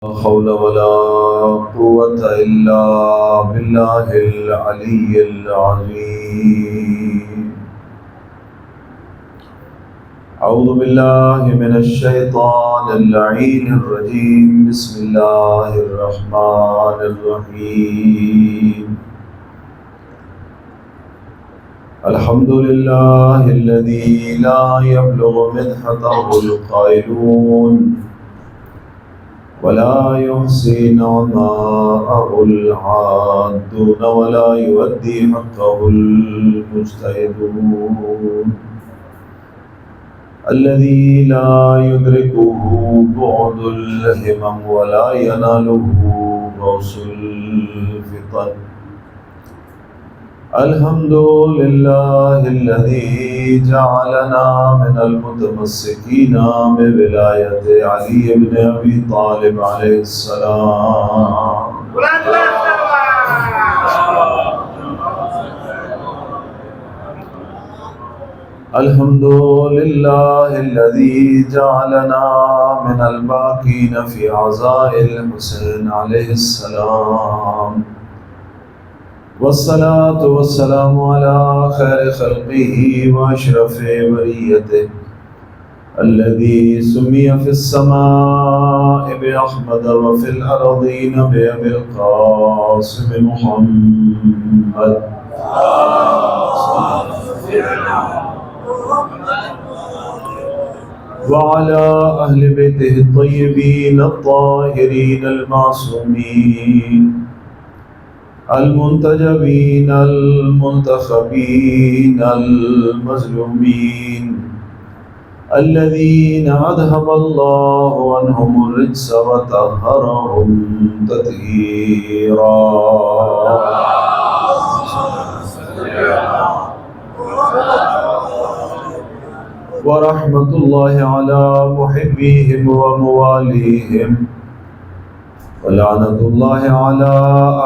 لا حول ولا قوة إلا بالله العلي العظيم. أعوذ بالله من الشيطان اللعين الرجيم. بسم الله الرحمن الرحيم. الحمد لله الذي لا يبلغ مدحته القائلون ولا يحصي نعماءه العادون ولا يؤدي حقه المجتهدون الذي لا يدركه بعد الهمم ولا يناله غوص الفطن. الحمد لله الذي جعلنا من المتمسكين بولاية علي بن أبي طالب عليه السلام. الحمد لله الذي جعلنا من الباقين في عزاء الحسين عليه السلام. والصلاة والسلام على خير خلقه وأشرف بريته الذي سمي في السماء بأحمد وفي الأرضين بأبي القاسم محمد. وعلى أهل بيته الطيبين الطاهرين المعصومين المنتجبين المنتخبين المظلومين الذين أذهب الله عنهم الرجس وطهرهم تطهيرا. ورحمة الله على محبيهم ومواليهم ولعنة الله على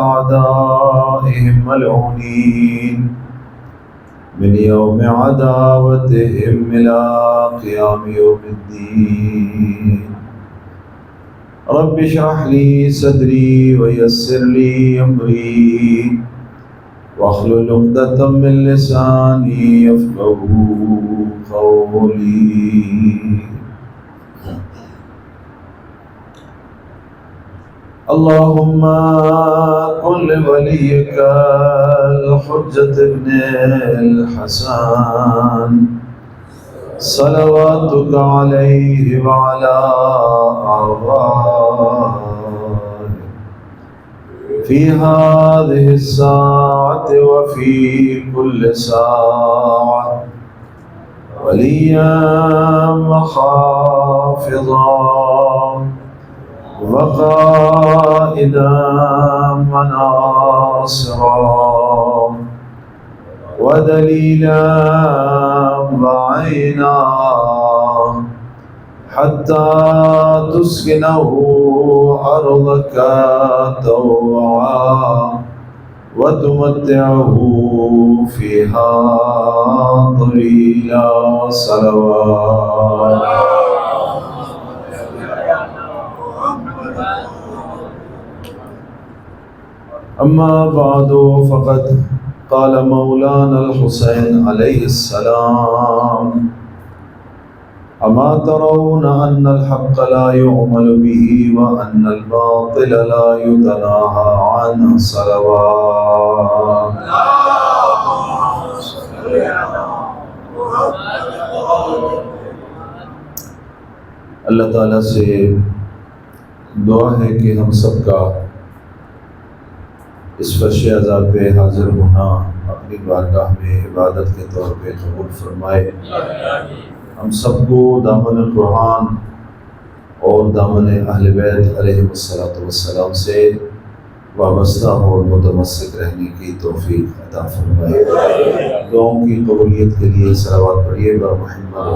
أعدائهم ملعونين من يوم عداوتهم إلى قيام يوم الدين. رب اشرح لي صدري ويسر لي أمري واحلل عقدة من لساني يفقهوا قولي. اللهم كن لوليك الحجة ابن الحسن صلواتك عليه وعلى آبائه في هذه الساعة وفي كل ساعة وليا وحافظا وقائدا وناصرا ودليلا وعينا حتى تسكنه أرضك طوعا وتمتعه فيها طويلا. صلوات. أما بعد فقد قال مولانا الحسين عليه السلام: أما ترون أن الحق لا يعمل به وأن الباطل لا يتناهى عنه. صلوات. اللہ تعالیٰ سے دعا ہے کہ ہم سب کا اس فرش عذاب پہ حاضر ہونا اپنی بارگاہ میں عبادت کے طور پہ قبول فرمائے. ہم سب کو دامن القرآن اور دامن اہل بیت علیہ السلام سے وابستہ اور متمسک رہنے کی توفیق عطا فرمائے. دعاؤں کی قبولیت کے لیے صلوات پڑھیے گا. محمد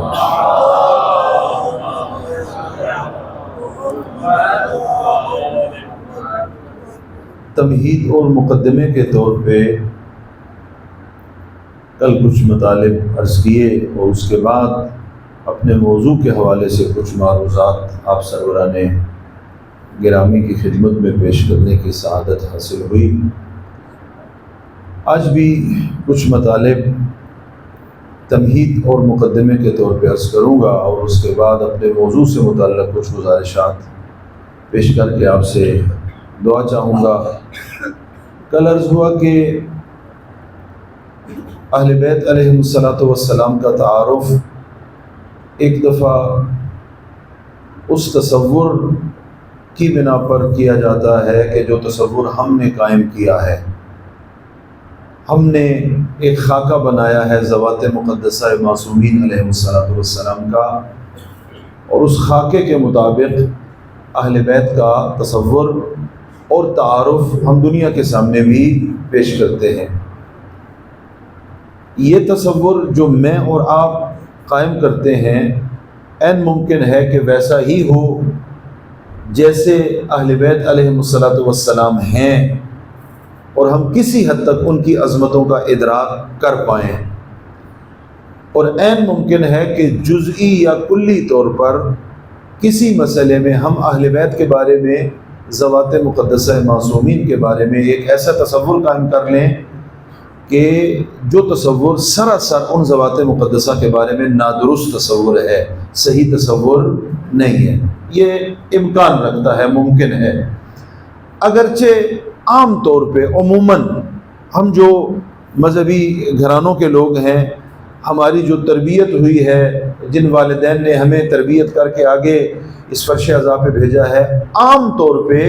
تمہید اور مقدمے کے طور پہ کل کچھ مطالب عرض کیے اور اس کے بعد اپنے موضوع کے حوالے سے کچھ معروضات آپ سرورہ نے گرامی کی خدمت میں پیش کرنے کی سعادت حاصل ہوئی۔ آج بھی کچھ مطالب تمہید اور مقدمے کے طور پہ عرض کروں گا اور اس کے بعد اپنے موضوع سے متعلق کچھ گزارشات پیش کر کے آپ سے دعا چاہوں گا۔ کل عرض ہوا کہ اہل بیت علیہم السلام کا تعارف ایک دفعہ اس تصور کی بنا پر کیا جاتا ہے کہ جو تصور ہم نے قائم کیا ہے۔ ہم نے ایک خاکہ بنایا ہے ذوات مقدسہ معصومین علیہم السلام کا، اور اس خاکے کے مطابق اہل بیت کا تصور اور تعارف ہم دنیا کے سامنے بھی پیش کرتے ہیں۔ یہ تصور جو میں اور آپ قائم کرتے ہیں عین ممکن ہے کہ ویسا ہی ہو جیسے اہل بیت علیہم السلام ہیں، اور ہم کسی حد تک ان کی عظمتوں کا ادراک کر پائیں، اور عین ممکن ہے کہ جزئی یا کلی طور پر کسی مسئلے میں ہم اہل بیت کے بارے میں، ذوات مقدسہ معصومین کے بارے میں ایک ایسا تصور قائم کر لیں کہ جو تصور سراسر ان ذوات مقدسہ کے بارے میں نادرست تصور ہے، صحیح تصور نہیں ہے۔ یہ امکان رکھتا ہے، ممکن ہے، اگرچہ عام طور پہ عموماً ہم جو مذہبی گھرانوں کے لوگ ہیں، ہماری جو تربیت ہوئی ہے، جن والدین نے ہمیں تربیت کر کے آگے اس فرش عزا پہ بھیجا ہے، عام طور پہ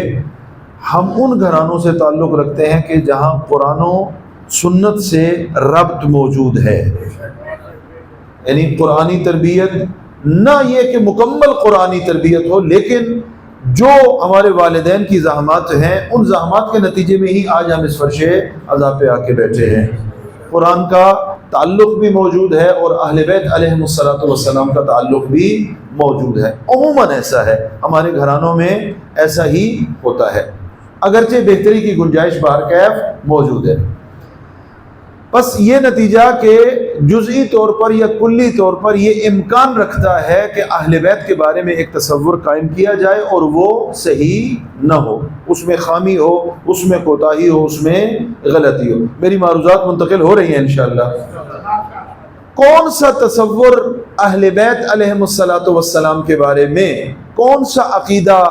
ہم ان گھرانوں سے تعلق رکھتے ہیں کہ جہاں قرآن و سنت سے ربط موجود ہے، یعنی قرآنی تربیت، نہ یہ کہ مکمل قرآنی تربیت ہو، لیکن جو ہمارے والدین کی زحمات ہیں ان زحمات کے نتیجے میں ہی آج ہم اس فرش عزا پہ آ کے بیٹھے ہیں۔ قرآن کا تعلق بھی موجود ہے اور اہل بیت علیہم السلام کا تعلق بھی موجود ہے۔ عموماً ایسا ہے، ہمارے گھرانوں میں ایسا ہی ہوتا ہے، اگرچہ بہتری کی گنجائش بہرکیف موجود ہے۔ بس یہ نتیجہ کہ جزئی طور پر یا کلی طور پر یہ امکان رکھتا ہے کہ اہل بیت کے بارے میں ایک تصور قائم کیا جائے اور وہ صحیح نہ ہو، اس میں خامی ہو، اس میں کوتاہی ہو، اس میں غلطی ہو۔ میری معروضات منتقل ہو رہی ہیں انشاءاللہ۔ کون سا تصور اہل بیت علیہم السلام کے بارے میں، کون سا عقیدہ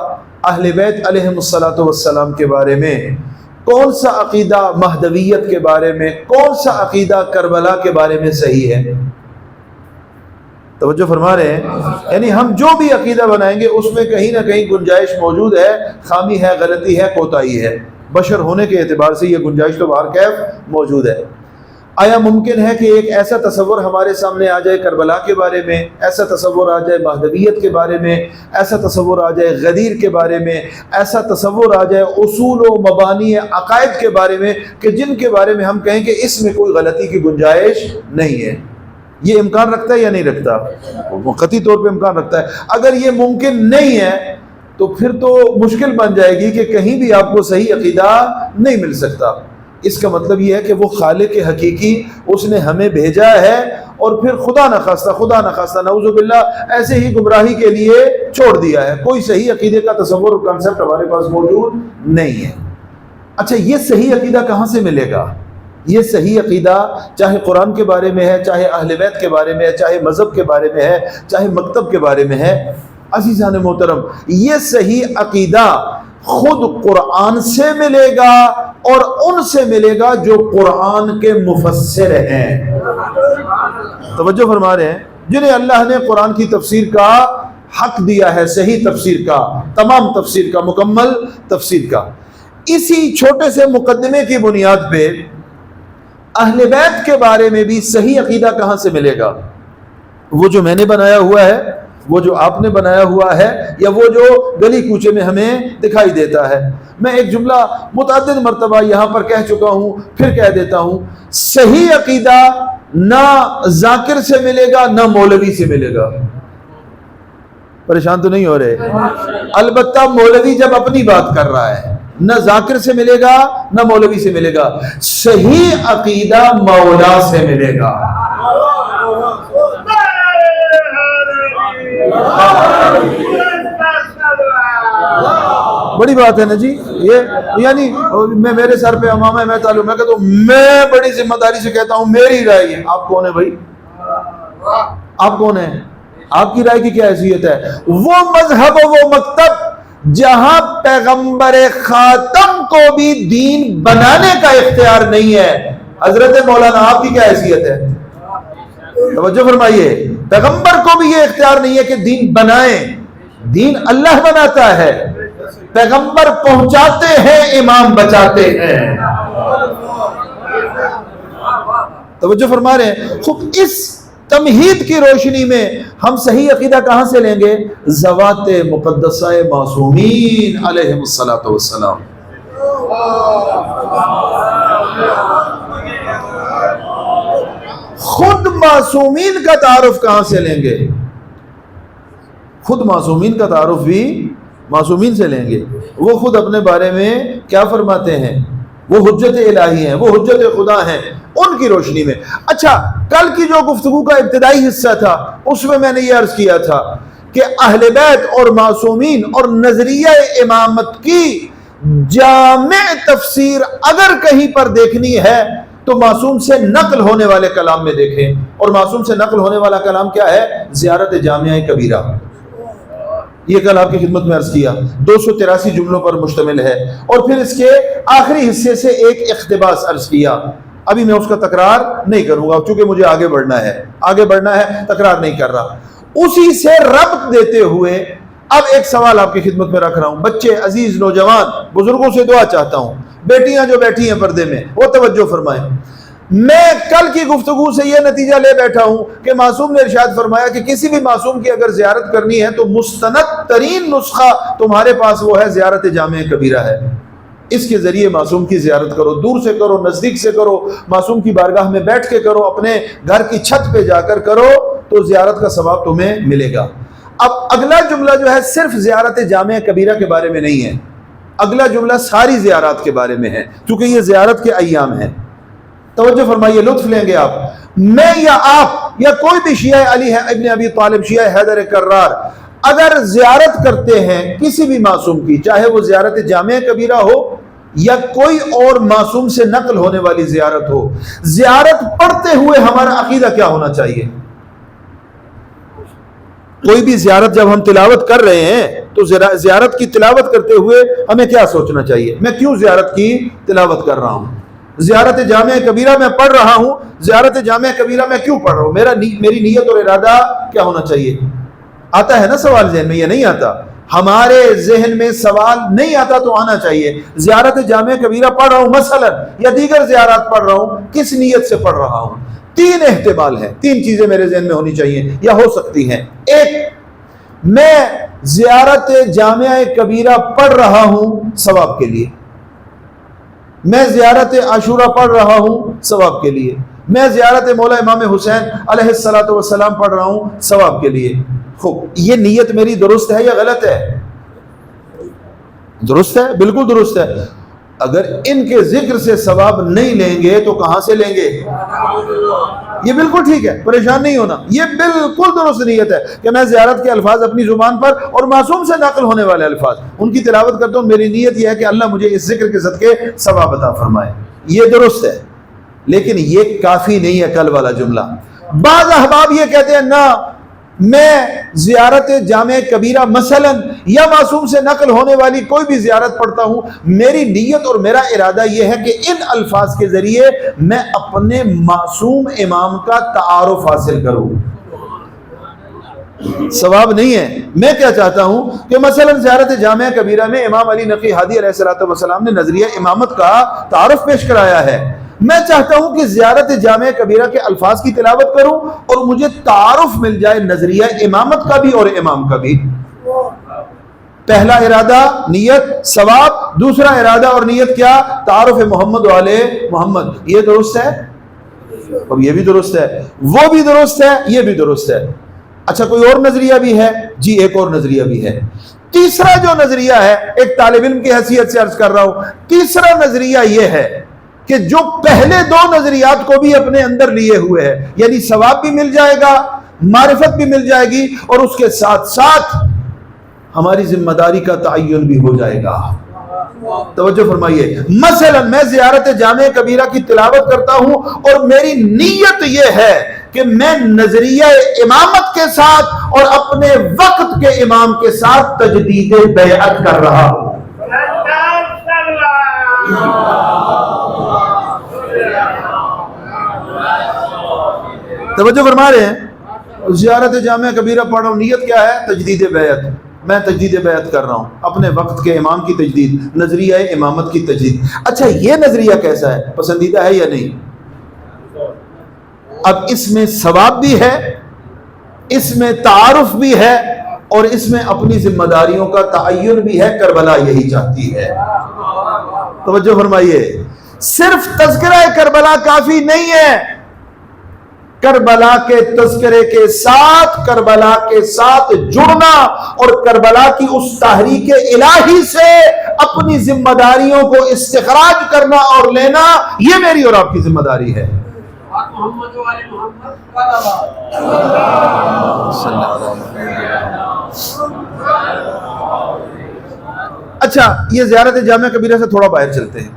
اہل بیت علیہم السلام کے بارے میں، کون سا عقیدہ مہدویت کے بارے میں، کون سا عقیدہ کربلا کے بارے میں صحیح ہے؟ توجہ فرما رہے ہیں؟ یعنی ہم جو بھی عقیدہ بنائیں گے اس میں کہیں نہ کہیں گنجائش موجود ہے، خامی ہے، غلطی ہے، کوتاہی ہے۔ بشر ہونے کے اعتبار سے یہ گنجائش تو بہرکیف موجود ہے۔ آیا ممکن ہے کہ ایک ایسا تصور ہمارے سامنے آ جائے کربلا کے بارے میں، ایسا تصور آ جائے مہدویت کے بارے میں، ایسا تصور آ جائے غدیر کے بارے میں، ایسا تصور آ جائے اصول و مبانی عقائد کے بارے میں کہ جن کے بارے میں ہم کہیں کہ اس میں کوئی غلطی کی گنجائش نہیں ہے؟ یہ امکان رکھتا ہے یا نہیں رکھتا؟ قطعی طور پہ امکان رکھتا ہے۔ اگر یہ ممکن نہیں ہے تو پھر تو مشکل بن جائے گی کہ کہیں بھی آپ کو صحیح عقیدہ نہیں مل سکتا۔ اس کا مطلب یہ ہے کہ وہ خالق حقیقی اس نے ہمیں بھیجا ہے اور پھر خدا نخواستہ نعوذ باللہ ایسے ہی گمراہی کے لیے چھوڑ دیا ہے۔ کوئی صحیح عقیدے کا تصور اور کنسپٹ ہمارے پاس موجود نہیں ہے۔ اچھا، یہ صحیح عقیدہ کہاں سے ملے گا؟ یہ صحیح عقیدہ چاہے قرآن کے بارے میں ہے، چاہے اہل بیت کے بارے میں ہے، چاہے مذہب کے بارے میں ہے، چاہے مکتب کے بارے میں ہے۔ عزیزان محترم، یہ صحیح عقیدہ خود قرآن سے ملے گا اور ان سے ملے گا جو قرآن کے مفسر ہیں۔ توجہ فرما رہے ہیں؟ جنہیں اللہ نے قرآن کی تفسیر کا حق دیا ہے، صحیح تفسیر کا، تمام تفسیر کا، مکمل تفسیر کا۔ اسی چھوٹے سے مقدمے کی بنیاد پہ اہل بیت کے بارے میں بھی صحیح عقیدہ کہاں سے ملے گا؟ وہ جو میں نے بنایا ہوا ہے، وہ جو آپ نے بنایا ہوا ہے، یا وہ جو گلی کوچے میں ہمیں دکھائی دیتا ہے؟ میں ایک جملہ متعدد مرتبہ یہاں پر کہہ چکا ہوں، پھر کہہ دیتا ہوں، صحیح عقیدہ نہ ذاکر سے ملے گا نہ مولوی سے ملے گا۔ پریشان تو نہیں ہو رہے؟ البتہ مولوی جب اپنی بات کر رہا ہے، نہ ذاکر سے ملے گا نہ مولوی سے ملے گا، صحیح عقیدہ مولا سے ملے گا۔ بڑی بات ہے نا جی یہ، یعنی میں میرے سر پہ امامہ ہے، میں تعلق میں کہتا ہوں، میں بڑی ذمہ داری سے کہتا ہوں میری رائے ہے۔ آپ کون ہے بھائی؟ آپ کون ہیں؟ آپ کی رائے کی کیا حیثیت ہے؟ وہ مذہب و وہ مکتب جہاں پیغمبر خاتم کو بھی دین بنانے کا اختیار نہیں ہے، حضرت مولانا آپ کی کیا حیثیت ہے؟ توجہ فرمائیے، پیغمبر کو بھی یہ اختیار نہیں ہے کہ دین بنائیں، دین اللہ بناتا ہے، پیغمبر پہنچاتے ہیں، امام بچاتے ہیں۔ توجہ فرما رہے ہیں؟ خوب اس تمہید کی روشنی میں ہم صحیح عقیدہ کہاں سے لیں گے؟ ذوات مقدسہ معصومین علیہم الصلوۃ والسلام۔ خود معصومین کا تعارف کہاں سے لیں گے؟ خود معصومین کا تعارف بھی معصومین سے لیں گے۔ وہ خود اپنے بارے میں کیا فرماتے ہیں؟ وہ حجت الہی ہیں، وہ حجت خدا ہیں، ان کی روشنی میں۔ اچھا، کل کی جو گفتگو کا ابتدائی حصہ تھا اس میں نے یہ عرض کیا تھا کہ اہل بیت اور معصومین اور نظریہ امامت کی جامع تفسیر اگر کہیں پر دیکھنی ہے تو معصوم سے نقل ہونے والے کلام میں دیکھیں، اور معصوم سے نقل ہونے والا کلام کیا ہے؟ زیارت جامعہ کبیرہ۔ یہ کل آپ کی خدمت میں عرض کیا، 283 جملوں پر مشتمل ہے، اور پھر اس کے آخری حصے سے ایک اقتباس عرض کیا۔ ابھی میں اس کا تکرار نہیں کروں گا چونکہ مجھے آگے بڑھنا ہے، تکرار نہیں کر رہا۔ اسی سے ربط دیتے ہوئے اب ایک سوال آپ کی خدمت میں رکھ رہا ہوں۔ بچے، عزیز نوجوان، بزرگوں سے دعا چاہتا ہوں، بیٹیاں جو بیٹھی ہیں پردے میں وہ توجہ فرمائیں۔ میں کل کی گفتگو سے یہ نتیجہ لے بیٹھا ہوں کہ معصوم نے ارشاد فرمایا کہ کسی بھی معصوم کی اگر زیارت کرنی ہے تو مستند ترین نسخہ تمہارے پاس وہ ہے زیارت جامع کبیرہ ہے۔ اس کے ذریعے معصوم کی زیارت کرو، دور سے کرو، نزدیک سے کرو، معصوم کی بارگاہ میں بیٹھ کے کرو، اپنے گھر کی چھت پہ جا کر کرو تو زیارت کا ثواب تمہیں ملے گا۔ اب اگلا جملہ جو ہے صرف زیارت جامع کبیرہ کے بارے میں نہیں ہے، اگلا جملہ ساری زیارات کے بارے میں ہے، کیونکہ یہ زیارت کے ایام ہیں۔ توجہ فرمائیے، لطف لیں گے آپ۔ میں یا آپ یا کوئی بھی شیعہ علی ہے ابن ابی طالب، شیعہ حیدر کرار، اگر زیارت کرتے ہیں کسی بھی معصوم کی، چاہے وہ زیارت جامع کبیرہ ہو یا کوئی اور معصوم سے نقل ہونے والی زیارت ہو، زیارت پڑھتے ہوئے ہمارا عقیدہ کیا ہونا چاہیے؟ کوئی بھی زیارت جب ہم تلاوت کر رہے ہیں تو زیارت کی تلاوت کرتے ہوئے ہمیں کیا سوچنا چاہیے؟ میں کیوں زیارت کی تلاوت کر رہا ہوں؟ زیارت جامع کبیرہ میں پڑھ رہا ہوں، زیارت جامع کبیرہ میں کیوں پڑھ رہا ہوں؟ میری نیت اور ارادہ کیا ہونا چاہیے؟ آتا ہے نا سوال ذہن میں؟ یہ نہیں آتا، ہمارے ذہن میں سوال نہیں آتا تو آنا چاہیے۔ زیارت جامع کبیرہ پڑھ رہا ہوں مثلا، یا دیگر زیارات پڑھ رہا ہوں، کس نیت سے پڑھ رہا ہوں؟ تین احتمال ہیں، تین چیزیں میرے ذہن میں ہونی چاہیے یا ہو سکتی ہیں۔ ایک، میں زیارت جامع کبیرہ پڑھ رہا ہوں ثواب کے لیے، میں زیارت عاشورہ پڑھ رہا ہوں ثواب کے لیے، میں زیارت مولا امام حسین علیہ الصلوۃ والسلام پڑھ رہا ہوں ثواب کے لیے۔ خوب، یہ نیت میری درست ہے یا غلط ہے؟ درست ہے، بالکل درست ہے۔ اگر ان کے ذکر سے ثواب نہیں لیں گے تو کہاں سے لیں گے؟ یہ بالکل ٹھیک ہے، پریشان نہیں ہونا، یہ بالکل درست نیت ہے کہ میں زیارت کے الفاظ اپنی زبان پر اور معصوم سے نقل ہونے والے الفاظ ان کی تلاوت کرتا ہوں، میری نیت یہ ہے کہ اللہ مجھے اس ذکر کے صدقے ثواب عطا فرمائے، یہ درست ہے۔ لیکن یہ کافی نہیں ہے کل والا جملہ۔ بعض احباب یہ کہتے ہیں نہ، میں زیارت جامع کبیرہ مثلا یا معصوم سے نقل ہونے والی کوئی بھی زیارت پڑھتا ہوں، میری نیت اور میرا ارادہ یہ ہے کہ ان الفاظ کے ذریعے میں اپنے معصوم امام کا تعارف حاصل کروں۔ ثواب نہیں ہے۔ میں کیا چاہتا ہوں کہ مثلا زیارت جامع کبیرہ میں امام علی نقی ہادی علیہ السلام نے نظریہ امامت کا تعارف پیش کرایا ہے، میں چاہتا ہوں کہ زیارت جامع کبیرہ کے الفاظ کی تلاوت کروں اور مجھے تعارف مل جائے نظریہ امامت کا بھی اور امام کا بھی۔ پہلا ارادہ نیت ثواب، دوسرا ارادہ اور نیت کیا؟ تعارف محمد والے محمد۔ یہ درست ہے؟ اب یہ بھی درست ہے، وہ بھی درست ہے، یہ بھی درست ہے۔ اچھا، کوئی اور نظریہ بھی ہے؟ جی، ایک اور نظریہ بھی ہے۔ تیسرا جو نظریہ ہے، ایک طالب علم کی حیثیت سے عرض کر رہا ہوں، تیسرا نظریہ یہ ہے کہ جو پہلے دو نظریات کو بھی اپنے اندر لیے ہوئے ہے، یعنی ثواب بھی مل جائے گا، معرفت بھی مل جائے گی، اور اس کے ساتھ ساتھ ہماری ذمہ داری کا تعین بھی ہو جائے گا. توجہ فرمائیے. مثلا میں زیارت جامع کبیرہ کی تلاوت کرتا ہوں اور میری نیت یہ ہے کہ میں نظریہ امامت کے ساتھ اور اپنے وقت کے امام کے ساتھ تجدید بیعت کر رہا ہوں. توجہ فرما رہے ہیں. زیارت جامع کبیرہ پڑھ رہا ہوں, نیت کیا ہے؟ تجدید بیعت. میں تجدید بیعت کر رہا ہوں, اپنے وقت کے امام کی تجدید, نظریہ امامت کی تجدید. اچھا یہ نظریہ کیسا ہے؟ پسندیدہ ہے یا نہیں؟ اب اس میں ثواب بھی ہے, اس میں تعارف بھی ہے, اور اس میں اپنی ذمہ داریوں کا تعین بھی ہے. کربلا یہی چاہتی ہے. توجہ فرمائیے. صرف تذکرہ کربلا کافی نہیں ہے. کربلا کے تذکرے کے ساتھ کربلا کے ساتھ جڑنا اور کربلا کی اس تحریک الہی سے اپنی ذمہ داریوں کو استخراج کرنا اور لینا, یہ میری اور آپ کی ذمہ داری ہے. اچھا یہ زیارت جامع کبیرہ سے تھوڑا باہر چلتے ہیں,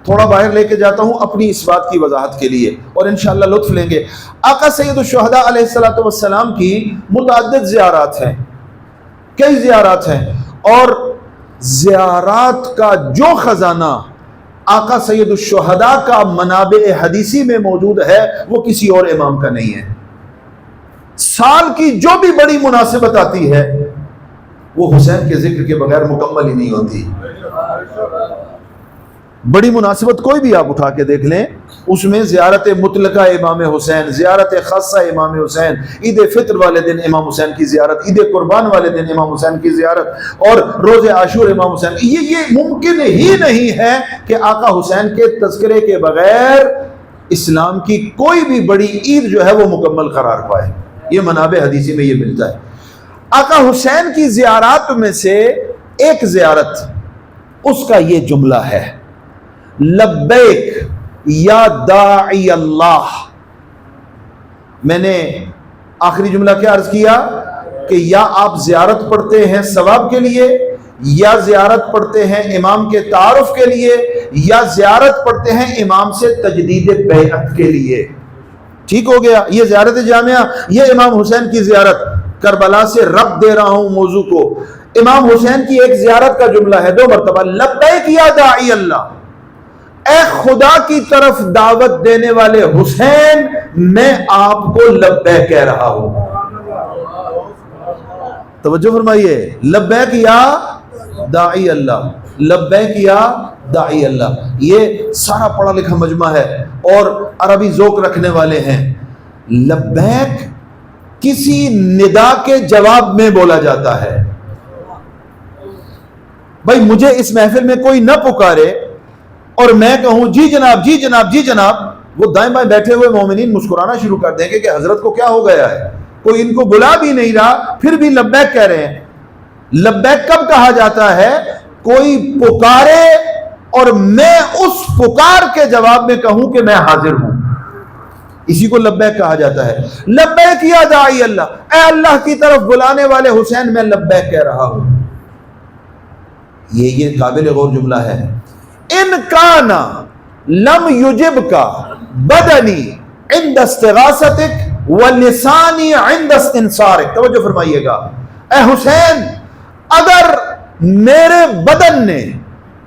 تھوڑا باہر لے کے جاتا ہوں اپنی اس بات کی وضاحت کے لیے, اور انشاءاللہ لطف لیں گے. آقا سید الشہداء علیہ السلام کی متعدد زیارات ہیں, کئی زیارات ہیں, اور زیارات کا جو خزانہ آقا سید الشہداء کا منابع حدیثی میں موجود ہے وہ کسی اور امام کا نہیں ہے. سال کی جو بھی بڑی مناسبت آتی ہے وہ حسین کے ذکر کے بغیر مکمل ہی نہیں ہوتی. بڑی مناسبت کوئی بھی آپ اٹھا کے دیکھ لیں, اس میں زیارت مطلقہ امام حسین, زیارت خاصہ امام حسین, عید فطر والے دن امام حسین کی زیارت, عید قربان والے دن امام حسین کی زیارت, اور روز عاشور امام حسین. یہ ممکن ہی نہیں ہے کہ آقا حسین کے تذکرے کے بغیر اسلام کی کوئی بھی بڑی عید جو ہے وہ مکمل قرار پائے. یہ منابع حدیثی میں یہ ملتا ہے. آقا حسین کی زیارات میں سے ایک زیارت, اس کا یہ جملہ ہے, لبیک یا داعی اللہ. میں نے آخری جملہ کیا عرض کیا کہ یا آپ زیارت پڑھتے ہیں ثواب کے لیے, یا زیارت پڑھتے ہیں امام کے تعارف کے لیے, یا زیارت پڑھتے ہیں امام سے تجدید بیعت کے لیے. ٹھیک ہو گیا. یہ زیارت جامعہ, یہ امام حسین کی زیارت, کربلا سے ربط دے رہا ہوں موضوع کو. امام حسین کی ایک زیارت کا جملہ ہے 2 مرتبہ, لبیک یا داعی اللہ. اے خدا کی طرف دعوت دینے والے حسین, میں آپ کو لبیک کہہ رہا ہوں. توجہ فرمائیے. لبیک یا داعی اللہ, لبیک یا داعی اللہ. یہ سارا پڑھا لکھا مجمع ہے اور عربی ذوق رکھنے والے ہیں. لبیک کسی ندا کے جواب میں بولا جاتا ہے. بھائی مجھے اس محفل میں کوئی نہ پکارے اور میں کہوں جی جناب جی جناب جی جناب, وہ دائیں بائیں بیٹھے ہوئے مومنین مسکرانا شروع کر دیں گے کہ حضرت کو کیا ہو گیا ہے, کوئی ان کو بلا بھی نہیں رہا پھر بھی لبیک کہہ رہے ہیں. لبیک کب کہا جاتا ہے؟ کوئی پکارے اور میں اس پکار کے جواب میں کہوں کہ میں حاضر ہوں, اسی کو لبیک کہا جاتا ہے. لبیک یا داعی اللہ, اے اللہ کی طرف بلانے والے حسین, میں لبیک کہہ رہا ہوں. یہ قابل غور جملہ ہے. ان کانا لم یجب کا بدنی عند استغاثتک ولسانی عند استنصارک. توجہ فرمائیے گا. اے حسین, اگر میرے بدن نے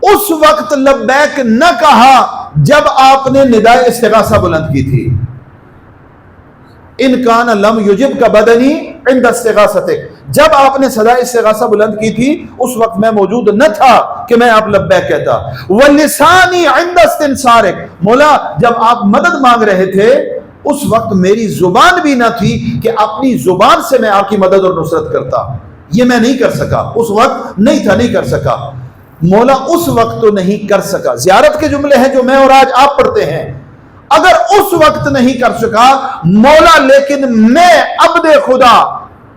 اس وقت لبیک نہ کہا جب آپ نے ندائے استغاثہ بلند کی تھی, ان کان لم یجب کا بدنی عند استغاثتک, جب آپ نے صدا استغاثہ بلند کی تھی اس وقت میں موجود نہ تھا کہ میں آپ لبیک کہتا. ولسانی عند استنصارک, مولا جب آپ مدد مانگ رہے تھے اس وقت میری زبان بھی نہ تھی کہ اپنی زبان سے میں آپ کی مدد اور نصرت کرتا. یہ میں نہیں کر سکا, اس وقت نہیں تھا, نہیں کر سکا. مولا اس وقت تو نہیں کر سکا. زیارت کے جملے ہیں جو میں اور آج آپ پڑھتے ہیں. اگر اس وقت نہیں کر سکا مولا, لیکن میں عبد خدا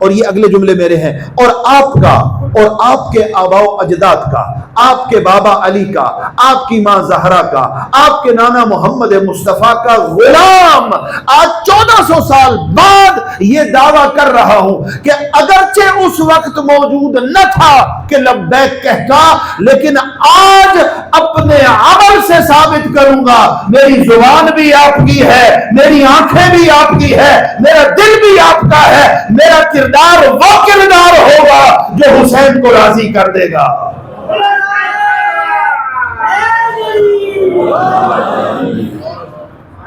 اور یہ اگلے جملے میرے ہیں، اور آپ کا اور آپ کے آباء و اجداد کا، آپ کے بابا علی کا، آپ کی ماں زہرا کا، آپ کے نانا محمد مصطفیٰ کا غلام آج 1400 سال بعد یہ دعویٰ کر رہا ہوں کہ اگرچہ اس وقت موجود نہ تھا کہ لبیک کہتا، لیکن آج اپنے عمل سے ثابت کروں گا میری زبان بھی آپ کی ہے، میری آنکھیں بھی آپ کی ہے، میرا دل بھی آپ کا ہے، میرا کردار وہ کردار ہوگا جو حسین کو راضی کر دے گا۔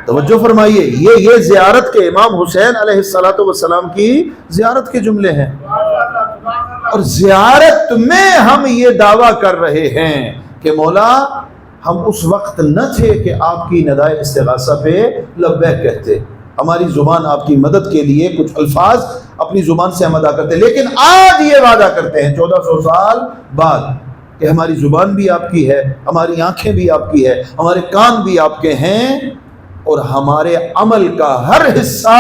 توجہ فرمائیے، یہ زیارت کے امام حسین علیہ السلام کی زیارت کے جملے ہیں، اور زیارت میں ہم یہ دعویٰ کر رہے ہیں کہ مولا ہم اس وقت نہ تھے کہ آپ کی ندائے استغاثہ پہ لبیک کہتے، ہماری زبان آپ کی مدد کے لیے کچھ الفاظ اپنی زبان سے ہم ادا کرتے، لیکن آج یہ وعدہ کرتے ہیں 1400 سال بعد کہ ہماری زبان بھی آپ کی ہے، ہماری آنکھیں بھی آپ کی ہے، ہمارے کان بھی آپ کے ہیں، اور ہمارے عمل کا ہر حصہ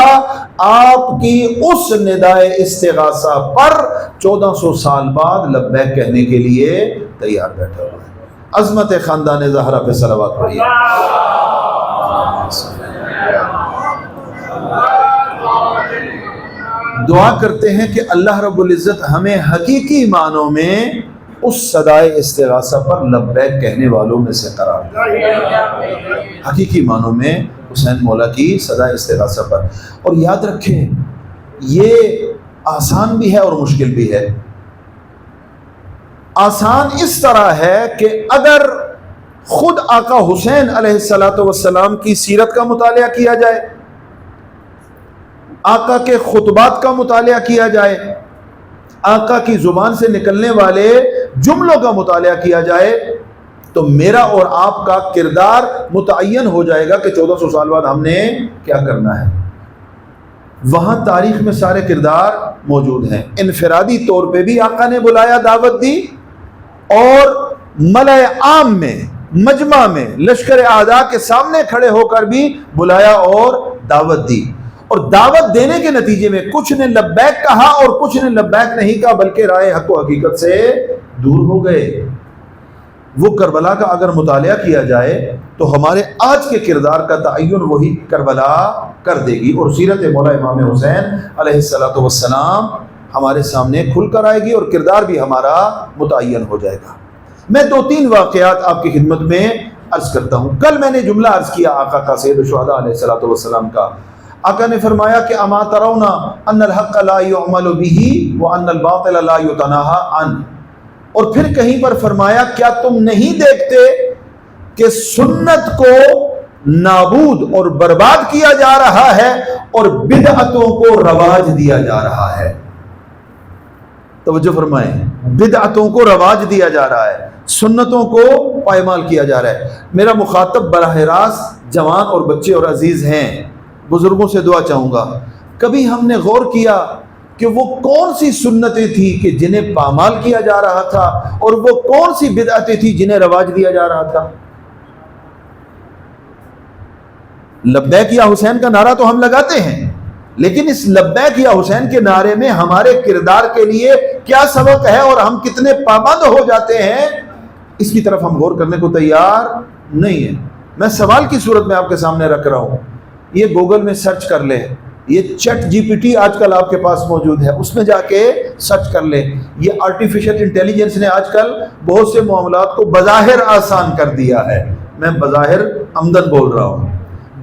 آپ کی اس ندائے استغاثہ پر 1400 سال بعد لبیک کہنے کے لیے تیار بیٹھا ہوا ہے۔ عظمت خاندان زہرا پہ صلوات پڑھیے۔ دعا کرتے ہیں کہ اللہ رب العزت ہمیں حقیقی معنوں میں اس صدائے استغاثہ پر لبیک کہنے والوں میں سے قرار دے، حقیقی معنوں میں حسین مولا کی صدائے استغاثہ پر۔ اور یاد رکھیں یہ آسان بھی ہے اور مشکل بھی ہے۔ آسان اس طرح ہے کہ اگر خود آقا حسین علیہ السلام کی سیرت کا مطالعہ کیا جائے، آقا کے خطبات کا مطالعہ کیا جائے، آقا کی زبان سے نکلنے والے جملوں کا مطالعہ کیا جائے، تو میرا اور آپ کا کردار متعین ہو جائے گا کہ 1400 سال بعد ہم نے کیا کرنا ہے۔ وہاں تاریخ میں سارے کردار موجود ہیں، انفرادی طور پہ بھی آقا نے بلایا، دعوت دی، اور ملأ عام میں، مجمع میں، لشکر اعداء کے سامنے کھڑے ہو کر بھی بلایا اور دعوت دی، اور دعوت دینے کے نتیجے میں کچھ نے لبیک کہا اور کچھ نے لبیک نہیں کہا، بلکہ رائے حق و حقیقت سے دور ہو گئے۔ وہ کربلا کا اگر مطالعہ کیا جائے تو ہمارے آج کے کردار کا تعین وہی کربلا کر دے گی، اور سیرت مولا امام حسین علیہ السلام ہمارے سامنے کھل کر آئے گی، اور کردار بھی ہمارا متعین ہو جائے گا۔ میں 2-3 واقعات آپ کی خدمت میں عرض کرتا ہوں۔ کل میں نے جملہ عرض کیا آقا کا، سید الشہداء علیہ السلام کا۔ آقا نے فرمایا کہ اما ترون ان الحق لا يعمل به وان الباطل لا يتناهى عنه، اور پھر کہیں پر فرمایا کیا تم نہیں دیکھتے کہ سنت کو نابود اور برباد کیا جا رہا ہے اور بدعتوں کو رواج دیا جا رہا ہے۔ توجہ فرمائیں، بدعتوں کو رواج دیا جا رہا ہے، سنتوں کو پائمال کیا جا رہا ہے۔ میرا مخاطب براہ راست جوان اور بچے اور عزیز ہیں، بزرگوں سے دعا چاہوں گا، کبھی ہم نے غور کیا کہ وہ کون سی سنتیں تھی کہ جنہیں پامال کیا جا رہا تھا، اور وہ کون سی بدعتیں تھی جنہیں رواج دیا جا رہا تھا؟ لبیک یا حسین کا نعرہ تو ہم لگاتے ہیں، لیکن اس لبیک یا حسین کے نعرے میں ہمارے کردار کے لیے کیا سبق ہے اور ہم کتنے پابند ہو جاتے ہیں، اس کی طرف ہم غور کرنے کو تیار نہیں ہیں۔ میں سوال کی صورت میں آپ کے سامنے رکھ رہا ہوں، یہ گوگل میں سرچ کر لیں، یہ چیٹ جی پی ٹی آج کل آپ کے پاس موجود ہے، اس میں جا کے سرچ کر لیں۔ یہ آرٹیفیشل انٹیلیجنس نے آج کل بہت سے معاملات کو بظاہر آسان کر دیا ہے، میں بظاہر عمدن بول رہا ہوں،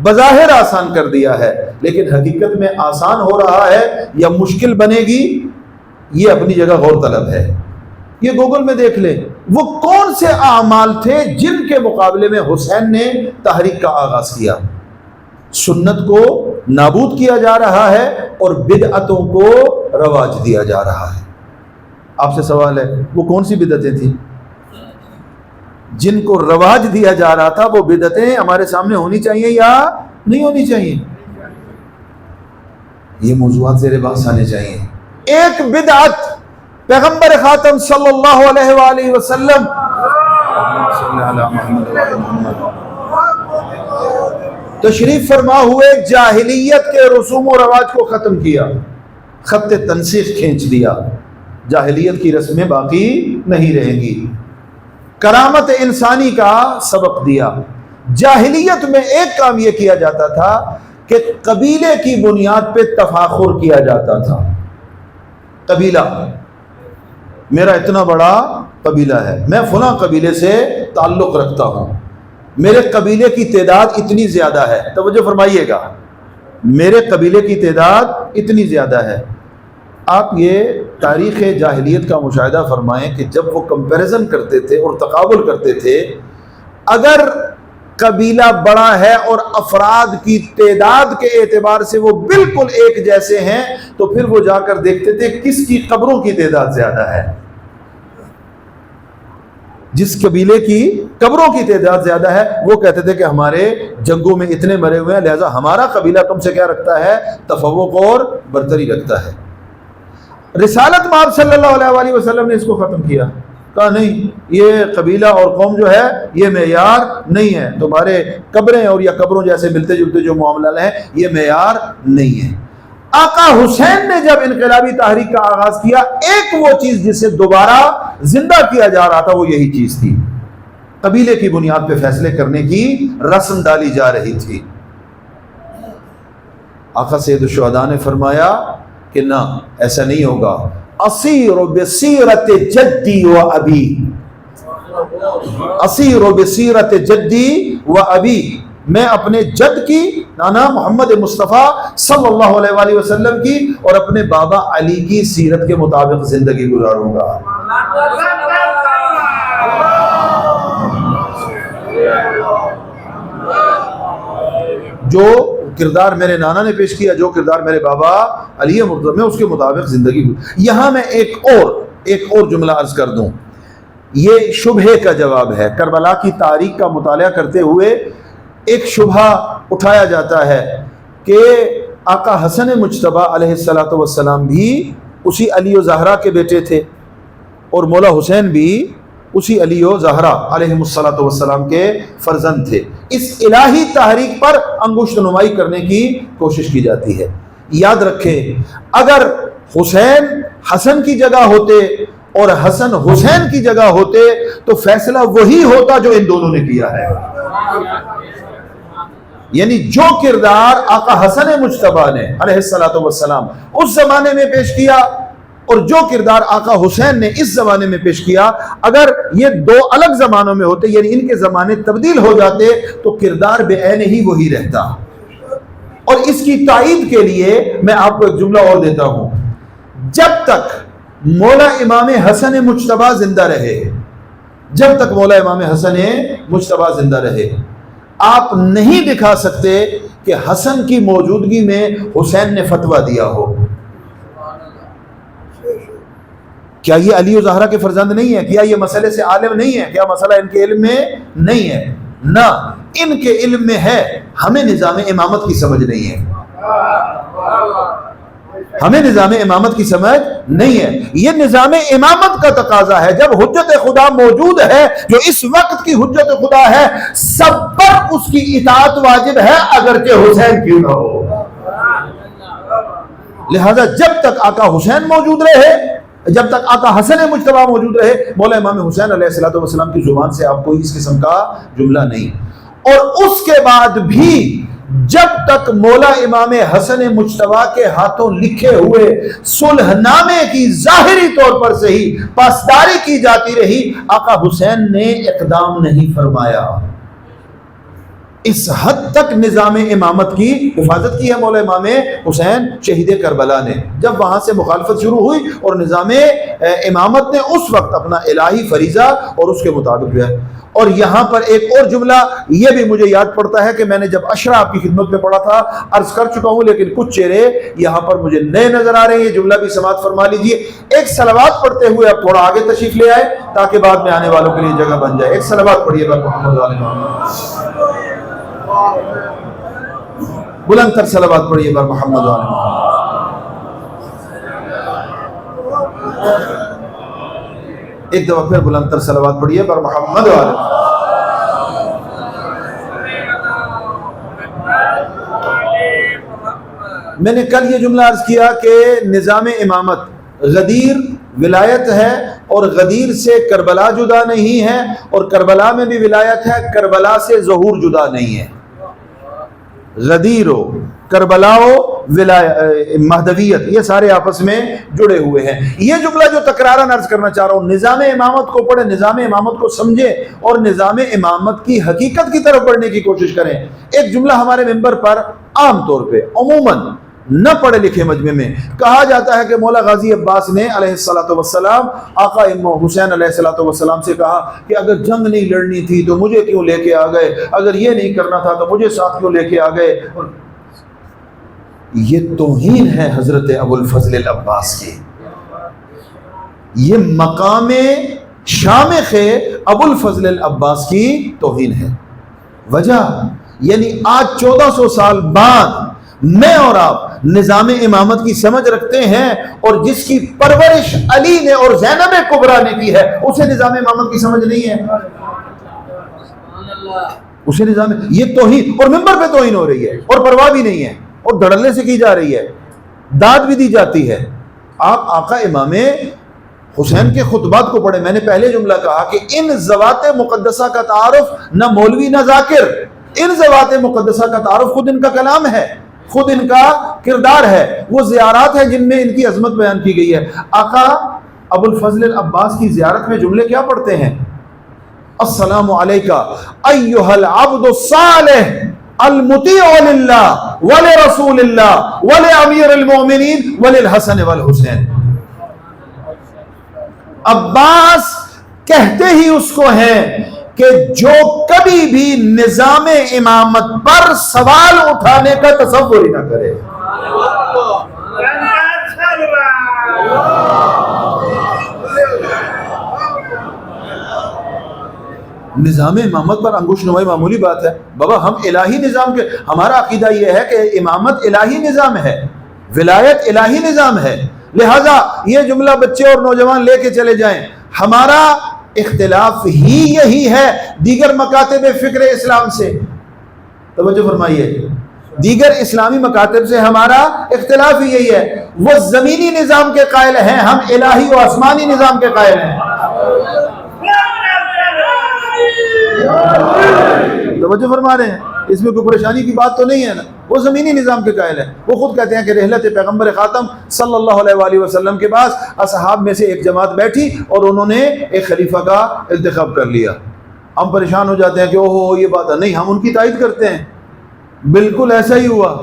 بظاہر آسان کر دیا ہے، لیکن حقیقت میں آسان ہو رہا ہے یا مشکل بنے گی، یہ اپنی جگہ غور طلب ہے۔ یہ گوگل میں دیکھ لیں وہ کون سے اعمال تھے جن کے مقابلے میں حسین نے تحریک کا آغاز کیا۔ سنت کو نابود کیا جا رہا ہے اور بدعتوں کو رواج دیا جا رہا ہے۔ آپ سے سوال ہے، وہ کون سی بدعتیں تھیں جن کو رواج دیا جا رہا تھا؟ وہ بدعتیں ہمارے سامنے ہونی چاہیے یا نہیں ہونی چاہیے؟ یہ موضوعات زیر بحث آنے چاہیے۔ ایک بدعت پیغمبر خاتم صلی اللہ علیہ وآلہ وسلم تشریف فرما ہوئے جاہلیت کے رسوم و رواج کو ختم کیا، خط تنسیخ کھینچ دیا، جاہلیت کی رسمیں باقی نہیں رہیں گی، کرامت انسانی کا سبق دیا۔ جاہلیت میں ایک کام یہ کیا جاتا تھا کہ قبیلے کی بنیاد پہ تفاخر کیا جاتا تھا۔ قبیلہ، میرا اتنا بڑا قبیلہ ہے، میں فلاں قبیلے سے تعلق رکھتا ہوں، میرے قبیلے کی تعداد اتنی زیادہ ہے، توجہ فرمائیے گا، میرے قبیلے کی تعداد اتنی زیادہ ہے۔ آپ یہ تاریخ جاہلیت کا مشاہدہ فرمائیں کہ جب وہ کمپیریزن کرتے تھے اور تقابل کرتے تھے، اگر قبیلہ بڑا ہے اور افراد کی تعداد کے اعتبار سے وہ بالکل ایک جیسے ہیں، تو پھر وہ جا کر دیکھتے تھے کس کی قبروں کی تعداد زیادہ ہے۔ جس قبیلے کی قبروں کی تعداد زیادہ ہے وہ کہتے تھے کہ ہمارے جنگوں میں اتنے مرے ہوئے ہیں، لہذا ہمارا قبیلہ تم سے کیا رکھتا ہے؟ تفوق اور برتری رکھتا ہے۔ رسالت میں آپ صلی اللہ علیہ وآلہ وسلم نے اس کو ختم کیا، کہا نہیں، یہ قبیلہ اور قوم جو ہے یہ معیار نہیں ہے، تمہارے قبریں اور یا قبروں جیسے ملتے جلتے جو معاملات ہیں یہ معیار نہیں ہے۔ آقا حسین نے جب انقلابی تحریک کا آغاز کیا، ایک وہ چیز جسے دوبارہ زندہ کیا جا رہا تھا وہ یہی چیز تھی، قبیلے کی بنیاد پہ فیصلے کرنے کی رسم ڈالی جا رہی تھی۔ آقا سید الشہداء نے فرمایا کہ نہ، ایسا نہیں ہوگا، اسیر بسیرت جدی و ابی، اسیر بسیرت جدی و ابی، میں اپنے جد کی، نانا محمد مصطفیٰ صلی اللہ علیہ وآلہ وسلم کی اور اپنے بابا علی کی سیرت کے مطابق زندگی گزاروں گا۔ جو کردار میرے نانا نے پیش کیا، جو کردار میرے بابا علی مرتضی، میں اس کے مطابق زندگی یہاں میں ایک اور جملہ عرض کر دوں، یہ شبہے کا جواب ہے۔ کربلا کی تاریخ کا مطالعہ کرتے ہوئے ایک شبہ اٹھایا جاتا ہے کہ آقا حسن مجتبی علیہ السلام بھی اسی علی و زہرا کے بیٹے تھے اور مولا حسین بھی اسی علی و زہرا علیہ السلام کے فرزند تھے۔ اس الہی تحریک پر انگشت نمائی کرنے کی کوشش کی جاتی ہے۔ یاد رکھیں، اگر حسین حسن کی جگہ ہوتے اور حسن حسین کی جگہ ہوتے تو فیصلہ وہی ہوتا جو ان دونوں نے کیا ہے۔ یعنی جو کردار آقا حسن مجتبی نے علیہ السلام اس زمانے میں پیش کیا اور جو کردار آقا حسین نے اس زمانے میں پیش کیا، اگر یہ دو الگ زمانوں میں ہوتے، یعنی ان کے زمانے تبدیل ہو جاتے، تو کردار بے عین ہی وہی رہتا۔ اور اس کی تائید کے لیے میں آپ کو ایک جملہ اور دیتا ہوں، جب تک مولا امام حسن مجتبی زندہ رہے، جب تک مولا امام حسن مجتبی زندہ رہے، آپ نہیں دکھا سکتے کہ حسن کی موجودگی میں حسین نے فتویٰ دیا ہو۔ کیا یہ علی و زہرا کے فرزند نہیں ہے؟ کیا یہ مسئلے سے عالم نہیں ہے؟ کیا مسئلہ ان کے علم میں نہیں ہے؟ نہ، ان کے علم میں ہے، ہمیں نظام امامت کی سمجھ نہیں ہے، ہمیں نظام امامت کی سمجھ نہیں ہے۔ یہ نظام امامت کا تقاضا ہے، جب حجت خدا موجود ہے، جو اس وقت کی حجت خدا ہے، سب پر اس کی اطاعت واجب ہے اگرچہ حسین کیوں نہ ہو۔ لہذا جب تک آقا حسین موجود رہے، جب تک آقا حسن مجتبی موجود رہے، مولا امام حسین علیہ السلام کی زبان سے آپ کو اس قسم کا جملہ نہیں۔ اور اس کے بعد بھی جب تک مولا امام حسن مجتبی کے ہاتھوں لکھے ہوئے صلح نامے کی ظاہری طور پر سے ہی پاسداری کی جاتی رہی، آقا حسین نے اقدام نہیں فرمایا۔ اس حد تک نظام امامت کی حفاظت کی ہے مولا امام حسین شہید کربلا نے۔ جب وہاں سے مخالفت شروع ہوئی اور نظام امامت نے اس وقت اپنا الہی فریضہ اور اس کے مطابق جو ہے۔ اور یہاں پر ایک اور جملہ یہ بھی مجھے یاد پڑتا ہے کہ میں نے جب اشرا آپ کی خدمت میں پڑھا تھا، عرض کر چکا ہوں، لیکن کچھ چہرے یہاں پر مجھے نئے نظر آ رہے ہیں، یہ جملہ بھی سماعت فرما لیجئے۔ ایک صلوات پڑھتے ہوئے اب تھوڑا آگے تشریف لے آئے تاکہ بعد میں آنے والوں کے لیے جگہ بن جائے۔ ایک صلوات پڑھیے بر محمد علیہ محمد، بلند تر صلوات پڑھیے بر محمد علیہ محمد۔ ایک دفعہ پھر بلند تر صلوات پڑھیے بر محمد علیہ محمد۔ میں نے کل یہ جملہ عرض کیا کہ نظام امامت غدیر ولایت ہے، اور غدیر سے کربلا جدا نہیں ہے، اور کربلا میں بھی ولایت ہے، کربلا سے ظہور جدا نہیں ہے۔ غدیر ہو، کربلا ہو، مہدویت، یہ سارے آپس میں جڑے ہوئے ہیں۔ یہ جملہ جو تکراراً عرض کرنا چاہ رہا ہوں، نظام امامت کو پڑھیں، نظام امامت کو سمجھیں اور نظام امامت کی حقیقت کی طرف بڑھنے کی کوشش کریں۔ ایک جملہ ہمارے ممبر پر عام طور پہ عموماً نہ پڑھے لکھے مجمع میں کہا جاتا ہے کہ مولا غازی عباس نے علیہ السلام آقا امام حسین علیہ السلام سے کہا کہ اگر جنگ نہیں لڑنی تھی تو مجھے کیوں لے کے آ گئے، اگر یہ نہیں کرنا تھا تو مجھے ساتھ کیوں لے کے آ گئے۔ یہ توہین ہے حضرت ابو الفضل العباس کی، یہ مقام شامخ ابو الفضل العباس کی توہین ہے۔ وجہ یعنی آج 1400 سال بعد میں اور آپ نظام امامت کی سمجھ رکھتے ہیں، اور جس کی پرورش علی نے اور زینب کبریٰ نے کی ہے اسے نظام امامت کی سمجھ نہیں ہے، اسے نظام، یہ توہین، اور ممبر پہ توہین ہو رہی ہے اور پرواہ بھی نہیں ہے، اور دھڑلے سے کی جا رہی ہے، داد بھی دی جاتی ہے۔ آپ آقا امام حسین کے خطبات کو پڑھیں۔ میں نے پہلے جملہ کہا کہ ان ذوات مقدسہ کا تعارف نہ مولوی نہ ذاکر، ان ذوات مقدسہ کا تعارف خود ان کا کلام ہے، خود ان کا کردار ہے، وہ زیارات ہیں جن میں ان کی عظمت بیان کی گئی ہے۔ آقا ابو الفضل العباس کی زیارت میں جملے کیا پڑھتے ہیں؟ السلام علیکہ ایھا العبد الصالح المطیع للہ ولرسول اللہ ولامیر المؤمنین وللحسن والحسین۔ عباس کہتے ہی اس کو ہیں کہ جو کبھی بھی نظام امامت پر سوال اٹھانے کا تصور ہی نہ کرے۔ نظام امامت پر انگوش نمائی معمولی بات ہے بابا، ہم الہی نظام کے، ہمارا عقیدہ یہ ہے کہ امامت الہی نظام ہے، ولایت الہی نظام ہے، لہذا یہ جملہ بچے اور نوجوان لے کے چلے جائیں۔ ہمارا اختلاف ہی یہی ہے دیگر مکاتب فکر اسلام سے، توجہ فرمائیے، دیگر اسلامی مکاتب سے ہمارا اختلاف ہی یہی ہے۔ وہ زمینی نظام کے قائل ہیں، ہم الہی و آسمانی نظام کے قائل ہیں۔ توجہ فرما رہے ہیں، اس میں کوئی پریشانی کی بات تو نہیں ہے نا، وہ زمینی نظام کے قائل ہیں۔ وہ خود کہتے ہیں کہ رحلت پیغمبر خاتم صلی اللہ علیہ وآلہ وسلم کے پاس اصحاب میں سے ایک جماعت بیٹھی اور انہوں نے ایک خلیفہ کا انتخاب کر لیا۔ ہم پریشان ہو جاتے ہیں کہ اوہ یہ بات ہے، نہیں، ہم ان کی تائید کرتے ہیں، بالکل ایسا ہی ہوا،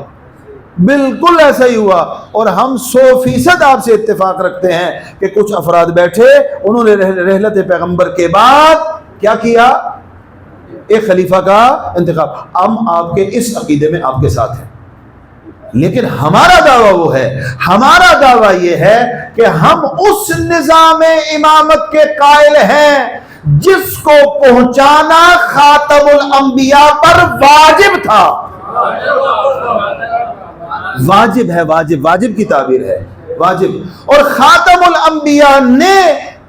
بالکل ایسا ہی ہوا، اور ہم 100% آپ سے اتفاق رکھتے ہیں کہ کچھ افراد بیٹھے، انہوں نے رحلت پیغمبر کے بعد کیا کیا؟ ایک خلیفہ کا انتخاب۔ ہم آپ کے اس عقیدے میں آپ کے ساتھ ہیں، لیکن ہمارا دعویٰ وہ ہے، ہمارا دعویٰ یہ ہے کہ ہم اس نظام امامت کے قائل ہیں جس کو پہنچانا خاتم الانبیاء پر واجب تھا۔ واجب ہے، واجب، واجب کی تعبیر ہے، واجب، اور خاتم الانبیاء نے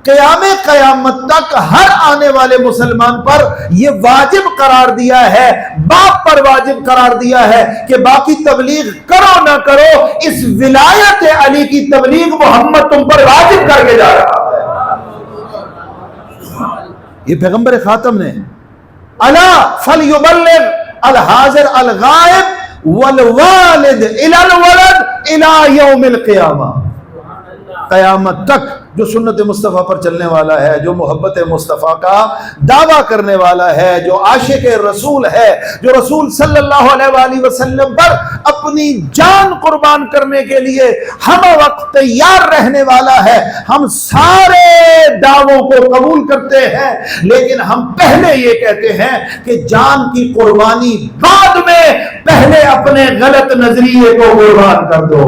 قیامت تک ہر آنے والے مسلمان پر یہ واجب قرار دیا ہے، باپ پر واجب قرار دیا ہے کہ باقی تبلیغ کرو نہ کرو، اس ولایت علی کی تبلیغ محمد تم پر واجب کر کے جا رہا ہے۔ یہ پیغمبر خاتم نے الا فلیبلغ الحاضر الغائب والوالد الی الولد الی یوم القیامہ۔ قیامت تک جو سنت مصطفیٰ پر چلنے والا ہے، جو محبت مصطفیٰ کا دعویٰ کرنے والا ہے، جو عاشق رسول ہے، جو رسول صلی اللہ علیہ وآلہ وسلم پر اپنی جان قربان کرنے کے لیے ہم وقت تیار رہنے والا ہے، ہم سارے دعووں کو قبول کرتے ہیں، لیکن ہم پہلے یہ کہتے ہیں کہ جان کی قربانی بعد میں، پہلے اپنے غلط نظریے کو قربان کر دو۔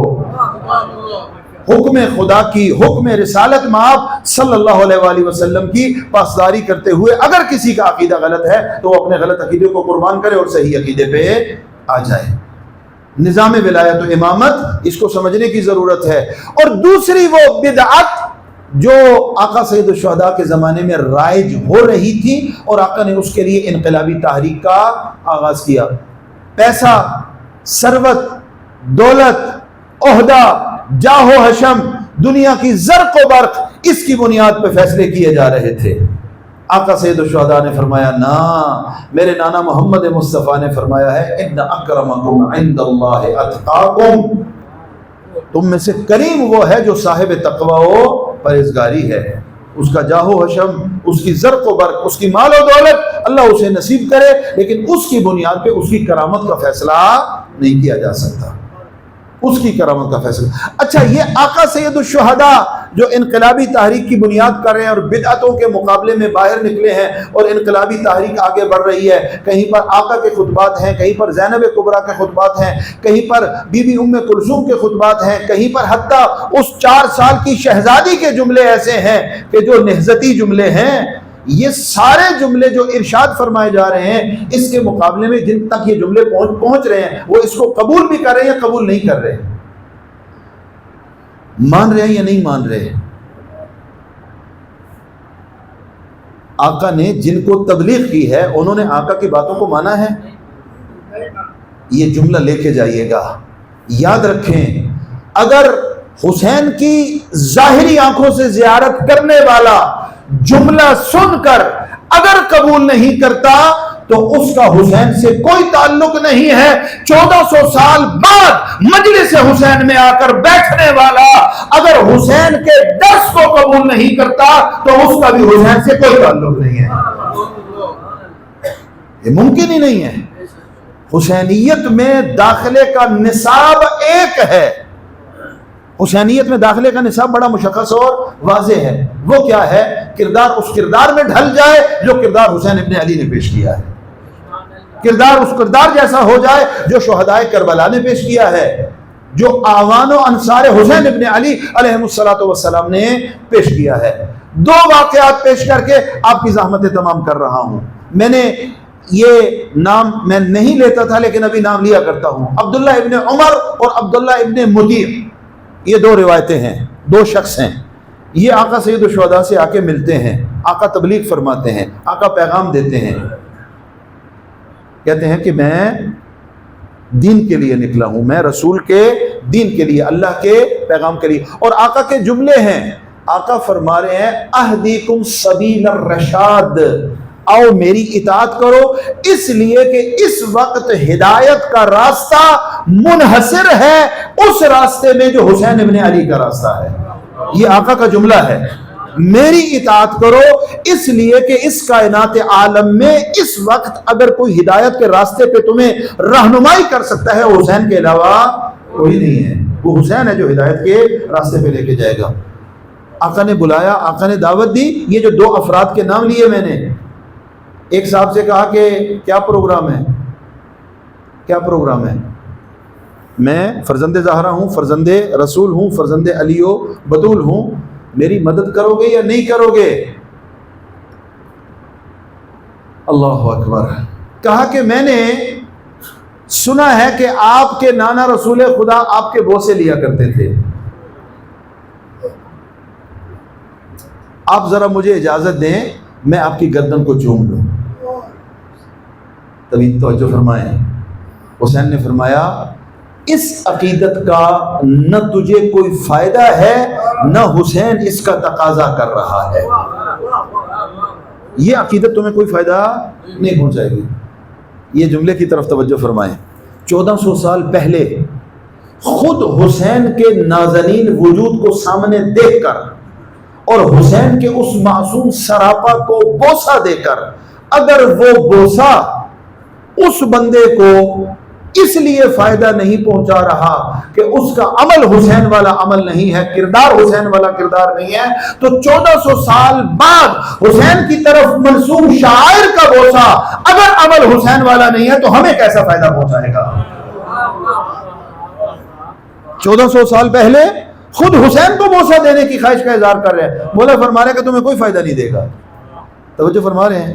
حکم خدا کی، حکم رسالت میں آپ صلی اللہ علیہ وآلہ وسلم کی پاسداری کرتے ہوئے اگر کسی کا عقیدہ غلط ہے تو وہ اپنے غلط عقیدے کو قربان کرے اور صحیح عقیدے پہ آ جائے۔ نظام ولایت و امامت، اس کو سمجھنے کی ضرورت ہے۔ اور دوسری وہ بدعت جو آقا سید الشہداء کے زمانے میں رائج ہو رہی تھی اور آقا نے اس کے لیے انقلابی تحریک کا آغاز کیا۔ پیسہ، ثروت، دولت، عہدہ، جاہ و حشم، دنیا کی زرق و برق، اس کی بنیاد پہ فیصلے کیے جا رہے تھے۔ آقا سید الشہداء نے فرمایا نا، میرے نانا محمد مصطفیٰ نے فرمایا ہے ان اکرمکم عند اللہ اتقاکم، تم میں سے کریم وہ ہے جو صاحب تقوی و پرہیزگاری ہے۔ اس کا جاہ و حشم، اس کی زرق و برق، اس کی مال و دولت اللہ اسے نصیب کرے، لیکن اس کی بنیاد پہ اس کی کرامت کا فیصلہ نہیں کیا جا سکتا، اس کی کرامت کا فیصلہ۔ اچھا، یہ آقا سید الشہداء جو انقلابی تحریک کی بنیاد کر رہے ہیں اور بدعتوں کے مقابلے میں باہر نکلے ہیں اور انقلابی تحریک آگے بڑھ رہی ہے، کہیں پر آقا کے خطبات ہیں، کہیں پر زینب کبریٰ کے خطبات ہیں، کہیں پر بی بی ام کلثوم کے خطبات ہیں، کہیں پر حتیٰ اس 4 سال کی شہزادی کے جملے ایسے ہیں کہ جو نہضتی جملے ہیں۔ یہ سارے جملے جو ارشاد فرمائے جا رہے ہیں، اس کے مقابلے میں جن تک یہ جملے پہنچ رہے ہیں وہ اس کو قبول بھی کر رہے ہیں یا قبول نہیں کر رہے، مان رہے ہیں یا نہیں مان رہے۔ آقا نے جن کو تبلیغ کی ہے انہوں نے آقا کی باتوں کو مانا ہے؟ یہ جملہ لے کے جائیے گا، یاد رکھیں، اگر حسین کی ظاہری آنکھوں سے زیارت کرنے والا جملہ سن کر اگر قبول نہیں کرتا تو اس کا حسین سے کوئی تعلق نہیں ہے۔ 1400 سال بعد مجلس حسین میں آ کر بیٹھنے والا اگر حسین کے درس کو قبول نہیں کرتا تو اس کا بھی حسین سے کوئی تعلق نہیں ہے، یہ ممکن ہی نہیں ہے۔ حسینیت میں داخلے کا نصاب ایک ہے، حسینیت میں داخلے کا نصاب بڑا مشخص اور واضح ہے، وہ کیا ہے؟ کردار اس کردار میں ڈھل جائے جو کردار حسین ابن علی نے پیش کیا ہے، کردار اس کردار جیسا ہو جائے جو شہدائے کربلا نے پیش کیا ہے، جو اعوان و انصار حسین ابن علی علیہ السلام نے پیش کیا ہے۔ 2 واقعات پیش کر کے آپ کی زحمتیں تمام کر رہا ہوں۔ میں نے یہ نام میں نہیں لیتا تھا لیکن ابھی نام لیا کرتا ہوں، عبداللہ ابن عمر اور عبداللہ ابن مطیع، یہ 2 روایتیں ہیں، 2 شخص ہیں، یہ آقا سید الشہداء سے آ کے ملتے ہیں، آقا تبلیغ فرماتے ہیں، آقا پیغام دیتے ہیں، کہتے ہیں کہ میں دین کے لیے نکلا ہوں، میں رسول کے دین کے لیے، اللہ کے پیغام کے لیے، اور آقا کے جملے ہیں، آقا فرما رہے ہیں اہدیکم سبیل الرشاد، آؤ میری اطاعت کرو، اس لیے کہ اس وقت ہدایت کا راستہ منحصر ہے اس راستے میں جو حسین ابن علی کا راستہ ہے۔ یہ آقا کا جملہ ہے، میری اطاعت کرو اس لیے کہ اس کائنات عالم میں اس وقت اگر کوئی ہدایت کے راستے پہ تمہیں رہنمائی کر سکتا ہے حسین کے علاوہ کوئی نہیں ہے، وہ حسین ہے جو ہدایت کے راستے پہ لے کے جائے گا۔ آقا نے بلایا، آقا نے دعوت دی، یہ جو 2 افراد کے نام لیے میں نے، ایک صاحب سے کہا کہ کیا پروگرام ہے، کیا پروگرام ہے؟ میں فرزند زہرا ہوں، فرزند رسول ہوں، فرزند علی و بطول ہوں، میری مدد کرو گے یا نہیں کرو گے؟ اللہ اکبر۔ کہا کہ میں نے سنا ہے کہ آپ کے نانا رسول خدا آپ کے بوسے لیا کرتے تھے، آپ ذرا مجھے اجازت دیں میں آپ کی گردن کو چوم لوں۔ تبھی توجہ فرمائیں، حسین نے فرمایا اس عقیدت کا نہ تجھے کوئی فائدہ ہے نہ حسین اس کا تقاضا کر رہا ہے، یہ عقیدت تمہیں کوئی فائدہ نہیں پہنچائے گی۔ یہ جملے کی طرف توجہ فرمائیں، 1400 سال پہلے خود حسین کے نازنین وجود کو سامنے دیکھ کر اور حسین کے اس معصوم سراپا کو بوسہ دے کر اگر وہ بوسہ اس بندے کو اس لیے فائدہ نہیں پہنچا رہا کہ اس کا عمل حسین والا عمل نہیں ہے، کردار حسین والا کردار نہیں ہے، تو 1400 سال بعد حسین کی طرف منسوب شاعر کا بوسہ اگر عمل حسین والا نہیں ہے تو ہمیں کیسا فائدہ پہنچائے گا؟ 1400 سال پہلے خود حسین کو بوسہ دینے کی خواہش کا اظہار کر رہے ہیں، مولا فرما رہے ہیں کہ تمہیں کوئی فائدہ نہیں دے گا۔ توجہ فرما رہے ہیں،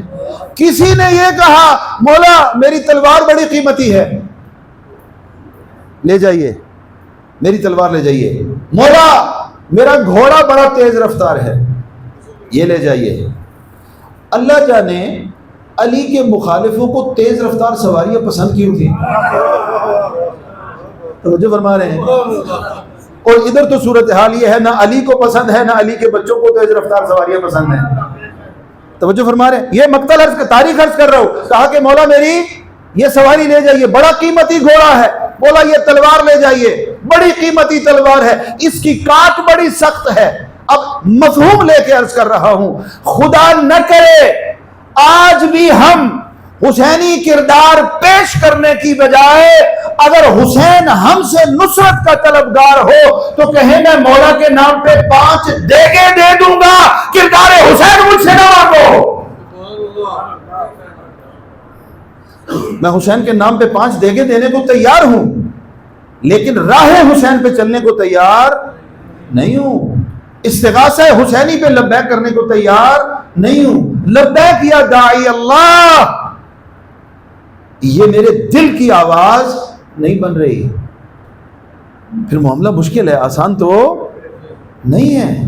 کسی نے یہ کہا مولا میری تلوار بڑی قیمتی ہے، لے جائیے میری تلوار لے جائیے، مولا میرا گھوڑا بڑا تیز رفتار ہے، یہ لے جائیے۔ اللہ جانے علی کے مخالفوں کو تیز رفتار سواریاں پسند کیوں تھی؟ توجہ فرما رہے ہیں؟ اور ادھر تو صورتحال یہ ہے نہ علی کو پسند ہے نہ علی کے بچوں کو تیز رفتار سواریاں پسند ہیں. توجہ فرما رہے ہیں؟ یہ مقتل عرض تاریخ عرض کر رہا ہوں. کہا کہ مولا میری یہ سواری لے جائیے، بڑا قیمتی گھوڑا ہے. بولا یہ تلوار لے جائیے، بڑی قیمتی تلوار ہے، اس کی کاٹ بڑی سخت ہے. اب مفہوم لے کے عرض کر رہا ہوں، خدا نہ کرے آج بھی ہم حسینی کردار پیش کرنے کی بجائے اگر حسین ہم سے نصرت کا طلبگار ہو تو کہیں میں مولا کے نام پہ 5 دیگیں دے دوں گا، کردار حسین مجھ سے نہ مانگو. میں حسین کے نام پہ 5 دیگیں دینے کو تیار ہوں، لیکن راہ حسین پہ چلنے کو تیار نہیں ہوں. استغاثہ حسینی پہ لبیک کرنے کو تیار نہیں ہوں. لبیک یا داعی اللہ، یہ میرے دل کی آواز نہیں بن رہی. پھر معاملہ مشکل ہے، آسان تو نہیں ہے.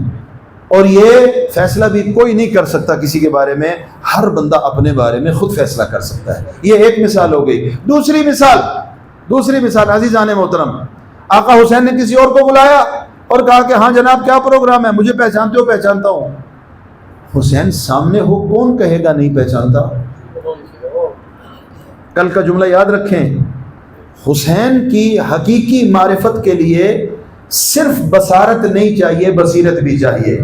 اور یہ فیصلہ بھی کوئی نہیں کر سکتا کسی کے بارے میں، ہر بندہ اپنے بارے میں خود فیصلہ کر سکتا ہے. یہ ایک مثال ہو گئی. دوسری مثال عزیزان محترم، آقا حسین نے کسی اور کو بلایا اور کہا کہ ہاں جناب کیا پروگرام ہے، مجھے پہچانتے ہو؟ پہچانتا ہوں. حسین سامنے ہو کون کہے گا نہیں پہچانتا؟ کل کا جملہ یاد رکھیں، حسین کی حقیقی معرفت کے لیے صرف بصارت نہیں چاہیے، بصیرت بھی چاہیے.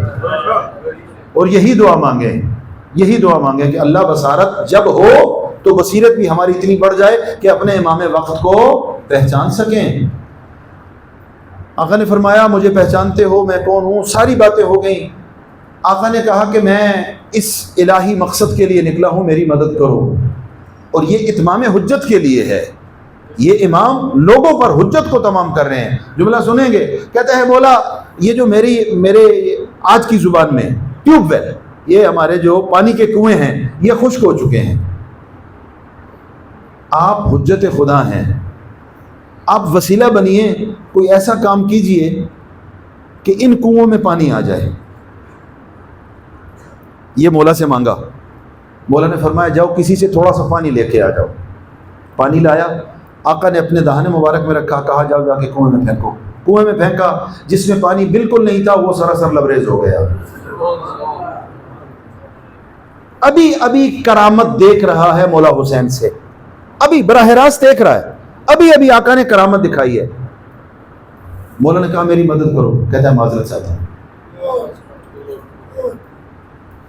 اور یہی دعا مانگیں کہ اللہ بصارت جب ہو تو بصیرت بھی ہماری اتنی بڑھ جائے کہ اپنے امام وقت کو پہچان سکیں. آقا نے فرمایا مجھے پہچانتے ہو میں کون ہوں؟ ساری باتیں ہو گئیں. آقا نے کہا کہ میں اس الہی مقصد کے لیے نکلا ہوں، میری مدد کرو. اور یہ اتمام حجت کے لیے ہے، یہ امام لوگوں پر حجت کو تمام کر رہے ہیں. جملہ سنیں گے، کہتا ہے مولا یہ جو میرے آج کی زبان میں ٹیوب ویل، یہ ہمارے جو پانی کے کنویں ہیں یہ خشک ہو چکے ہیں. آپ حجت خدا ہیں، آپ وسیلہ بنیے، کوئی ایسا کام کیجئے کہ ان کنووں میں پانی آ جائے. یہ مولا سے مانگا. مولا نے فرمایا جاؤ کسی سے تھوڑا سا پانی لے کے آ جاؤ. پانی لایا، آقا نے اپنے دہانے مبارک میں رکھا، کہا جاؤ جا کے کنویں میں پھینکو. کنویں میں پھینکا، جس میں پانی بالکل نہیں تھا وہ سراسر لبریز ہو گیا. ابھی کرامت دیکھ رہا ہے مولا حسین سے، ابھی براہ راست دیکھ رہا ہے، ابھی آقا نے کرامت دکھائی ہے. مولا نے کہا میری مدد کرو. کہتا ہے معذرت چاہتا ہوں.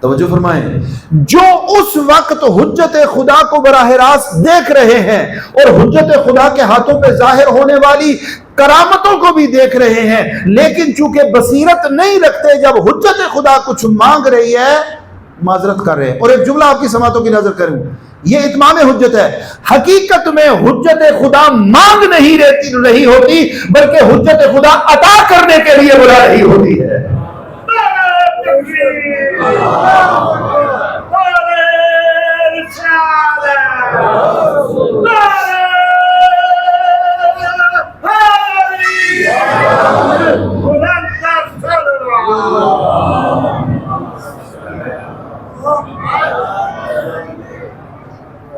توجہ فرمائیں، جو اس وقت حجت خدا کو براہ راست دیکھ رہے ہیں اور حجت خدا کے ہاتھوں پہ ظاہر ہونے والی کرامتوں کو بھی دیکھ رہے ہیں، لیکن چونکہ بصیرت نہیں رکھتے، جب حجت خدا کچھ مانگ رہی ہے معذرت کر رہے ہیں. اور ایک جملہ آپ کی سماعتوں کی نظر کروں، یہ اتمام حجت ہے. حقیقت میں حجت خدا مانگ نہیں رہی ہوتی، بلکہ حجت خدا عطا کرنے کے لیے بلا رہی ہوتی ہے.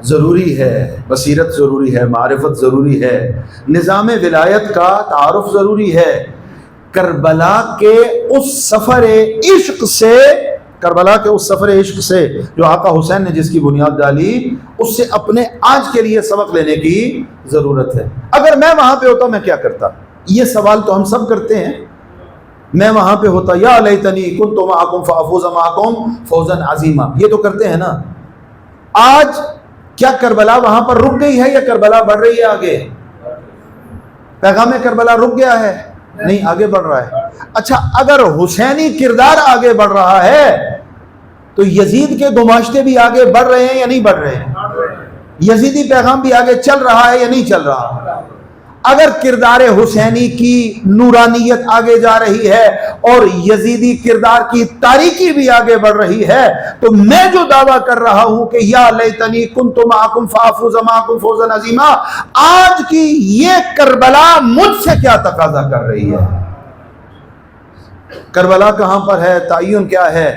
ضروری ہے، بصیرت ضروری ہے، معرفت ضروری ہے، نظام ولایت کا تعارف ضروری ہے. کربلا کے اس سفر عشق سے جو آقا حسین نے جس کی بنیاد ڈالی، اس سے اپنے آج کے لیے سبق لینے کی ضرورت ہے. اگر میں وہاں پہ ہوتا میں کیا کرتا؟ یہ سوال تو ہم سب کرتے ہیں. میں وہاں پہ ہوتا یا لیتنی کنت معکم فافوز معکم فوزا عظیما، یہ تو کرتے ہیں نا. آج کیا کربلا وہاں پر رک گئی ہے یا کربلا بڑھ رہی ہے آگے؟ پیغام کربلا رک گیا ہے؟ نہیں، آگے بڑھ رہا ہے. اچھا، اگر حسینی کردار آگے بڑھ رہا ہے تو یزید کے گماشتے بھی آگے بڑھ رہے ہیں یا نہیں بڑھ رہے ہیں؟ یزیدی پیغام بھی آگے چل رہا ہے یا نہیں چل رہا؟ اگر کردار حسینی کی نورانیت آگے جا رہی ہے اور یزیدی کردار کی تاریکی بھی آگے بڑھ رہی ہے، تو میں جو دعویٰ کر رہا ہوں کہ یا لیتنی کنت معکم فافوز معکم فوزا عظیما، آج کی یہ کربلا مجھ سے کیا تقاضا کر رہی ہے؟ کربلا کہاں پر ہے؟ تعین کیا ہے؟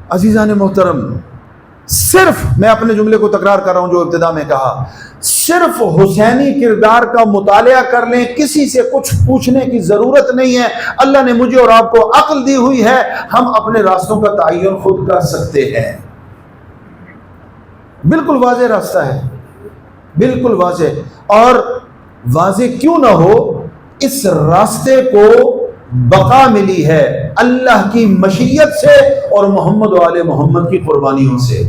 عزیزان محترم، صرف میں اپنے جملے کو تکرار کر رہا ہوں جو ابتدا میں کہا، صرف حسینی کردار کا مطالعہ کر لیں، کسی سے کچھ پوچھنے کی ضرورت نہیں ہے۔ اللہ نے مجھے اور آپ کو عقل دی ہوئی ہے، ہم اپنے راستوں کا تعین خود کر سکتے ہیں۔ بالکل واضح راستہ ہے، بالکل واضح۔ اور واضح کیوں نہ ہو، اس راستے کو بقا ملی ہے اللہ کی مشیت سے اور محمد و آل محمد کی قربانیوں سے۔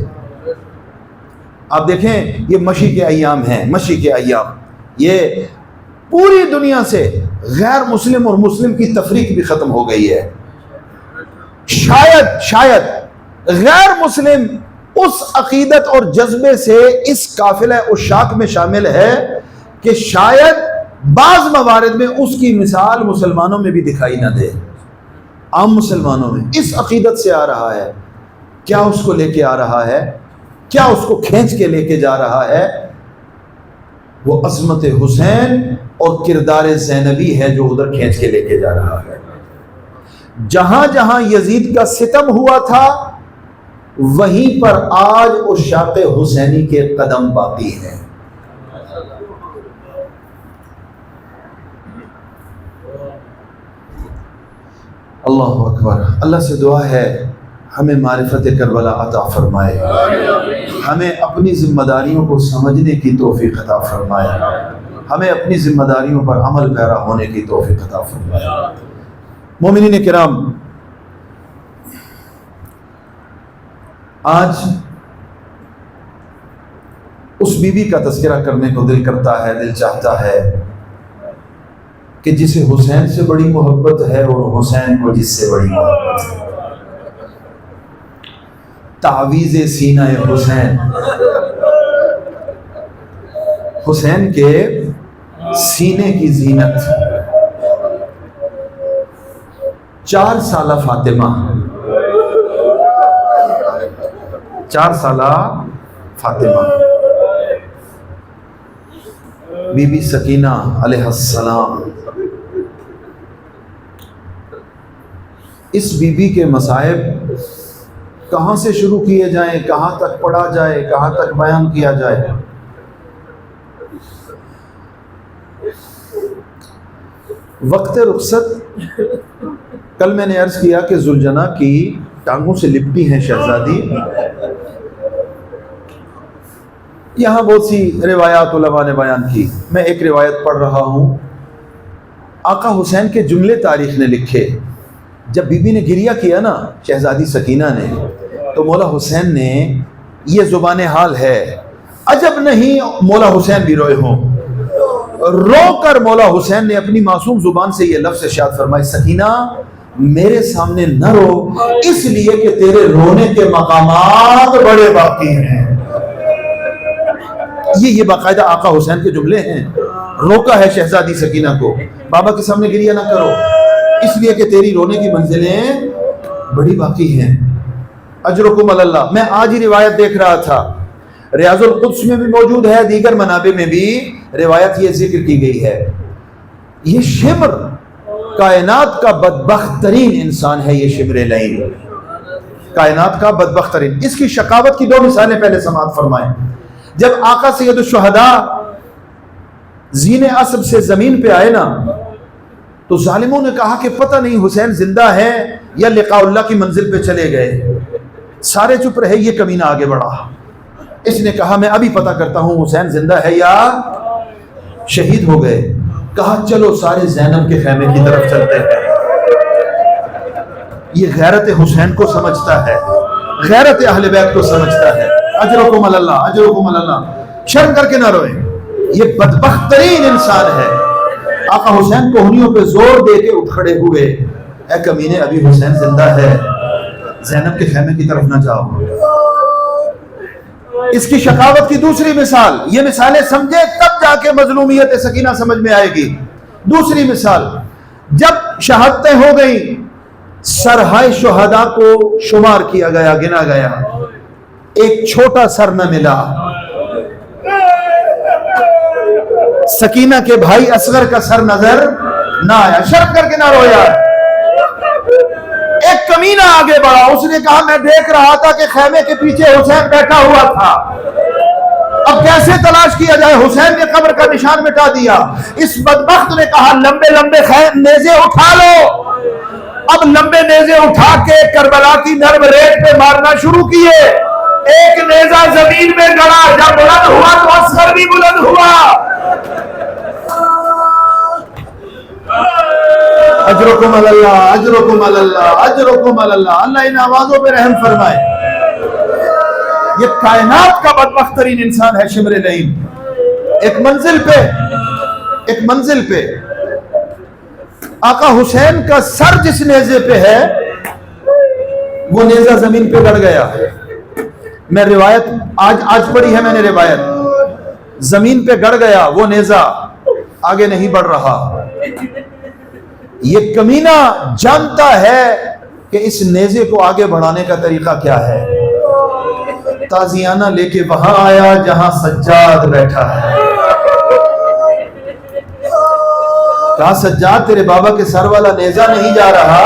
آپ دیکھیں یہ مشی کے ایام ہیں، مشی کے ایام، یہ پوری دنیا سے غیر مسلم اور مسلم کی تفریق بھی ختم ہو گئی ہے۔ شاید غیر مسلم اس عقیدت اور جذبے سے اس قافلہ عشاق میں شامل ہے کہ شاید بعض موارد میں اس کی مثال مسلمانوں میں بھی دکھائی نہ دے۔ عام مسلمانوں میں اس عقیدت سے آ رہا ہے، کیا اس کو لے کے آ رہا ہے، کیا اس کو کھینچ کے لے کے جا رہا ہے؟ وہ عظمت حسین اور کردار زینبی ہے جو ادھر کھینچ کے لے کے جا رہا ہے۔ جہاں جہاں یزید کا ستم ہوا تھا وہیں پر آج عشاق حسینی کے قدم باقی ہیں۔ اللہ اکبر۔ اللہ سے دعا ہے ہمیں معرفت کربلا عطا فرمائے، ہمیں اپنی ذمہ داریوں کو سمجھنے کی توفیق عطا فرمائے، ہمیں اپنی ذمہ داریوں پر عمل پیرا ہونے کی توفیق عطا فرمائے۔ مومنین کرام، آج اس بی بی کا تذکرہ کرنے کو دل کرتا ہے، دل چاہتا ہے کہ جسے حسین سے بڑی محبت ہے اور حسین کو جس سے بڑی محبت ہے۔ تعویذ سینہ حسین، حسین کے سینے کی زینت، 4 سالہ فاطمہ، 4 سالہ فاطمہ، بی بی سکینہ علیہ السلام۔ اس بی بی کے مصائب کہاں سے شروع کیے جائیں، کہاں تک پڑھا جائے، کہاں تک بیان کیا جائے؟ وقت رخصت، کل میں نے عرض کیا کہ ذوالجناح کی ٹانگوں سے لپٹی ہیں شہزادی۔ یہاں بہت سی روایات علماء نے بیان کی، میں ایک روایت پڑھ رہا ہوں۔ آقا حسین کے جملے تاریخ نے لکھے، جب بی بی نے گریہ کیا نا شہزادی سکینہ نے، تو مولا حسین نے، یہ زبان حال ہے، عجب نہیں مولا حسین بھی روئے ہوں، رو کر مولا حسین نے اپنی معصوم زبان سے یہ لفظ ارشاد فرمائے، سکینہ میرے سامنے نہ رو، اس لیے کہ تیرے رونے کے مقامات بڑے باقی ہیں۔ یہ باقاعدہ آقا حسین کے جملے ہیں، روکا ہے شہزادی سکینہ کو، بابا کے سامنے گریہ نہ کرو اس لیے کہ تیری رونے کی منزلیں بڑی باقی ہیں۔ اجرکم علی اللہ۔ میں آج ہی روایت دیکھ رہا تھا، ریاض القدس میں بھی موجود ہے، دیگر منابع میں بھی روایت یہ ذکر کی گئی ہے۔ یہ شمر کائنات کا بدبخت ترین انسان ہے، یہ شمر لعین کائنات کا بدبخت ترین۔ اس کی شقاوت کی 2 مثالیں پہلے سماعت فرمائیں۔ جب آقا سید الشہداء زین اسب سے زمین پہ آئے نا، تو ظالموں نے کہا کہ پتہ نہیں حسین زندہ ہے یا لقاء اللہ کی منزل پہ چلے گئے۔ سارے چپ رہے، یہ کمینہ آگے بڑھا، اس نے کہا میں ابھی پتہ کرتا ہوں حسین زندہ ہے یا شہید ہو گئے۔ کہا چلو سارے زینب کے خیمے کی طرف چلتے ہیں۔ یہ غیرت حسین کو سمجھتا ہے، غیرت اہل بیت کو سمجھتا ہے۔ اجرکم علی اللہ، اجرکم علی اللہ۔ شرم کر کے نہ روئیں، یہ بدبخت ترین انسان ہے۔ آقا حسین کوہنیوں پہ زور دے کے اٹھ کھڑے ہوئے، اے کمینے ابھی حسین زندہ ہے، زینب کے خیمے کی طرف نہ جاؤ۔ اس کی شقاوت کی دوسری مثال، یہ مثالیں سمجھے تب جا کے مظلومیت سکینہ سمجھ میں آئے گی۔ دوسری مثال، جب شہادتیں ہو گئیں، سرہائے شہداء کو شمار کیا گیا، گنا گیا، ایک چھوٹا سر نہ ملا۔ سکینہ کے بھائی اصغر کا سر نظر نہ آیا۔ شرم کر کے نہ رویا، ایک کمینہ آگے بڑھا، اس نے کہا میں دیکھ رہا تھا کہ خیمے کے پیچھے حسین بیٹھا ہوا تھا، اب کیسے تلاش کیا جائے؟ حسین نے قبر کا نشان مٹا دیا۔ اس بدبخت نے کہا لمبے لمبے نیزے اٹھا لو۔ اب لمبے نیزے اٹھا کے کربلا کی نرم ریت پہ مارنا شروع کیے۔ ایک نیزہ زمین میں گڑا، جب بلند ہوا تو اصغر بھی بلند ہوا۔ اجرکم اللہ، اجرکم اللہ، اجرکم اللہ، اللہ ان آوازوں پہ رحم فرمائے۔ یہ کائنات کا بدبخت ترین انسان ہے شمر لعین۔ ایک منزل پہ آقا حسین کا سر جس نیزے پہ ہے وہ نیزہ زمین پہ گڑ گیا۔ میں روایت آج پڑھی ہے میں نے، روایت زمین پہ گڑ گیا، وہ نیزہ آگے نہیں بڑھ رہا۔ یہ کمینہ جانتا ہے کہ اس نیزے کو آگے بڑھانے کا طریقہ کیا ہے۔ تازیانہ لے کے وہاں آیا جہاں سجاد بیٹھا ہے۔ کہا سجاد تیرے بابا کے سر والا نیزہ نہیں جا رہا؟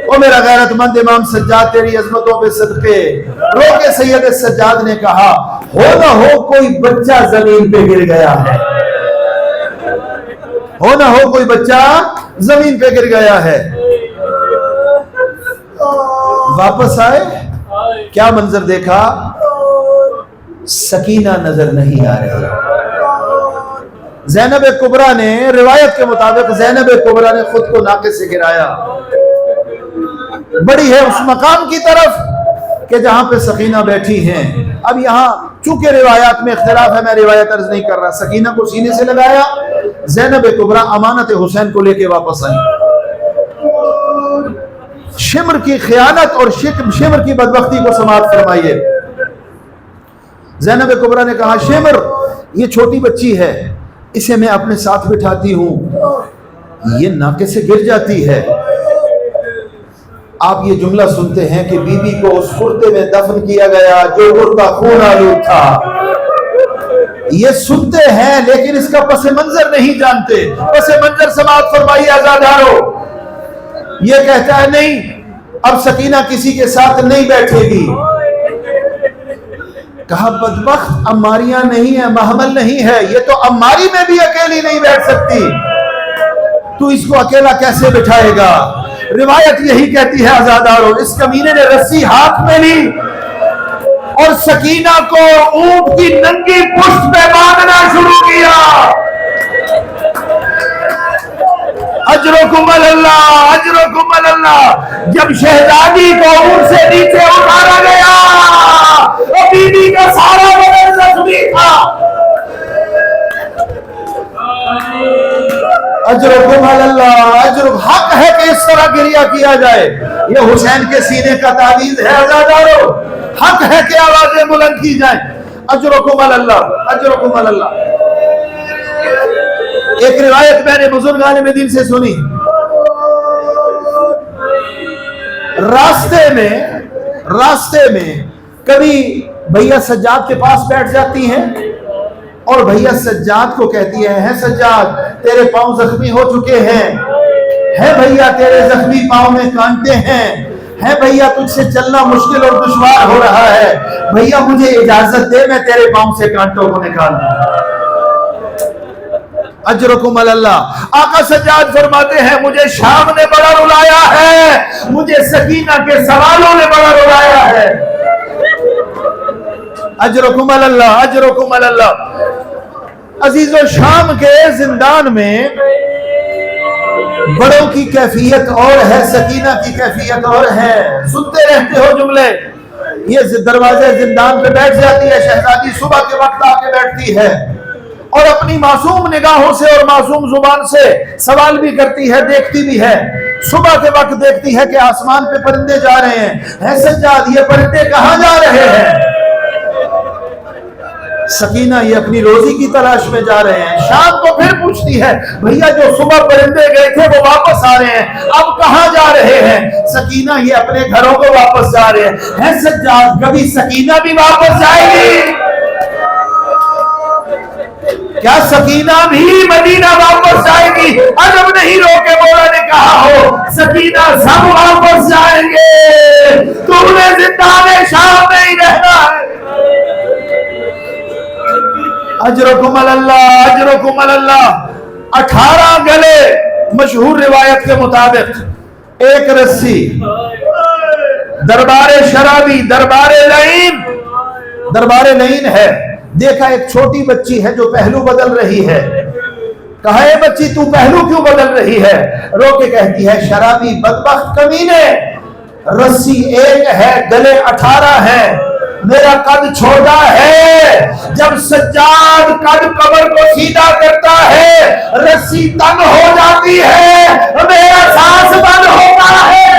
او میرا غیرت مند امام سجاد تیری عظمتوں پہ صدقے۔ رو کے سید سجاد نے کہا ہو نہ ہو کوئی بچہ زمین پہ گر گیا ہے، ہو نہ ہو کوئی بچہ زمین پہ گر گیا ہے۔ واپس آئے، کیا منظر دیکھا؟ سکینہ نظر نہیں آ رہی۔ زینب کبریٰ نے، روایت کے مطابق زینب کبریٰ نے خود کو ناقے سے گرایا، بڑی ہے اس مقام کی طرف کہ جہاں پہ سکینہ بیٹھی ہیں۔ اب یہاں چونکہ روایات میں اختلاف ہے، میں روایت عرض نہیں کر رہا، سکینہ کو سینے سے لگایا، زینب کبریٰ امانت حسین کو لے کے واپس آئی۔ شمر کی خیانت اور شمر کی بدبختی کو سماعت فرمائیے۔ زینب کبریٰ نے کہا شمر یہ چھوٹی بچی ہے، اسے میں اپنے ساتھ بٹھاتی ہوں، یہ ناقے سے گر جاتی ہے۔ آپ یہ جملہ سنتے ہیں کہ بی بی کو اس خرطے میں دفن کیا گیا جو خرطہ خون آلود تھا، یہ سنتے ہیں لیکن اس کا پس منظر نہیں جانتے۔ پس منظر سماعت فرمائیے عزادارو۔ یہ کہتا ہے نہیں اب سکینہ کسی کے ساتھ نہیں بیٹھے گی۔ کہا بدبخت عماریاں نہیں ہے، محمل نہیں ہے، یہ تو عماری میں بھی اکیلی نہیں بیٹھ سکتی، تو اس کو اکیلا کیسے بٹھائے گا؟ روایت یہی کہتی ہے عزادارو، اس کمینے نے رسی ہاتھ میں لی اور سکینہ کو اونٹ کی ننگی پشت پہ باندھنا شروع کیا۔ اجرکم اللہ، اجرکم اللہ۔ جب شہزادی کو اونٹ سے نیچے اتارا گیا اور بی بی کا سارا بدن زخمی تھا۔ اجرکم اللہ، اجرکم، حق ہے کہ اس طرح گریہ کیا جائے، یہ حسین کے سینے کا تعویذ ہے عزادارو، حق ہے کہ آوازیں بلند کی جائیں۔ اجرکم اللہ، اجرکم اللہ۔ ایک روایت میں نے بزرگان دین سے سنی، راستے میں کبھی بھیا سجاد کے پاس بیٹھ جاتی ہیں اور بھیا سجاد کو کہتی ہے سجاد تیرے پاؤں زخمی ہو چکے ہیں بھیا تیرے زخمی پاؤں میں کانٹے ہیں بھیا تجھ سے چلنا مشکل اور دشوار ہو رہا ہے، بھیا مجھے اجازت دے میں تیرے پاؤں سے کانٹوں کو نکال دوں۔ اجرکم اللہ۔ آقا سجاد فرماتے ہیں مجھے شام نے بڑا رلایا ہے، مجھے سکینہ کے سوالوں نے بڑا رلایا ہے۔ اجرکم اللہ، اجرکم اللہ۔ عزیزو شام کے زندان میں بڑوں کی کیفیت اور ہے، سکینہ کی کیفیت اور ہے۔ سنتے رہتے ہو جملے، یہ دروازے زندان پہ بیٹھ جاتی ہے شہزادی، صبح کے وقت آ کے بیٹھتی ہے اور اپنی معصوم نگاہوں سے اور معصوم زبان سے سوال بھی کرتی ہے، دیکھتی بھی ہے۔ صبح کے وقت دیکھتی ہے کہ آسمان پہ پرندے جا رہے ہیں، سجاد یہ پرندے کہاں جا رہے ہیں؟ سکینہ یہ اپنی روزی کی تلاش میں جا رہے ہیں۔ شام کو پھر پوچھتی ہے بھیا جو صبح پرندے گئے تھے وہ واپس آ رہے ہیں، اب کہاں جا رہے ہیں؟ سکینہ یہ اپنے گھروں کو واپس جا رہے ہیں۔ سجاد کبھی سکینہ بھی واپس جائے گی؟ کیا سکینہ بھی مدینہ واپس جائے گی؟ عجب نہیں رو کے مولا نے کہا ہو سکینہ سب واپس جائیں گے، تم نے زندان شام میں ہی رہنا ہے۔ اجرکم اللہ، اجرکم اللہ۔ 18 گلے مشہور روایت کے مطابق، ایک رسی، دربار شرابی، دربار لعین، دربار لعین ہے۔ دیکھا ایک چھوٹی بچی ہے جو پہلو بدل رہی ہے، کہا اے بچی تو پہلو کیوں بدل رہی ہے؟ رو کے کہتی ہے شرابی بدبخت کمینے، رسی ایک ہے گلے 18 ہیں، میرا قد چھوٹا ہے، جب سجاد قد قبر کو سیدھا کرتا ہے رسی تنگ ہو جاتی ہے، میرا سانس بند ہوتا ہے۔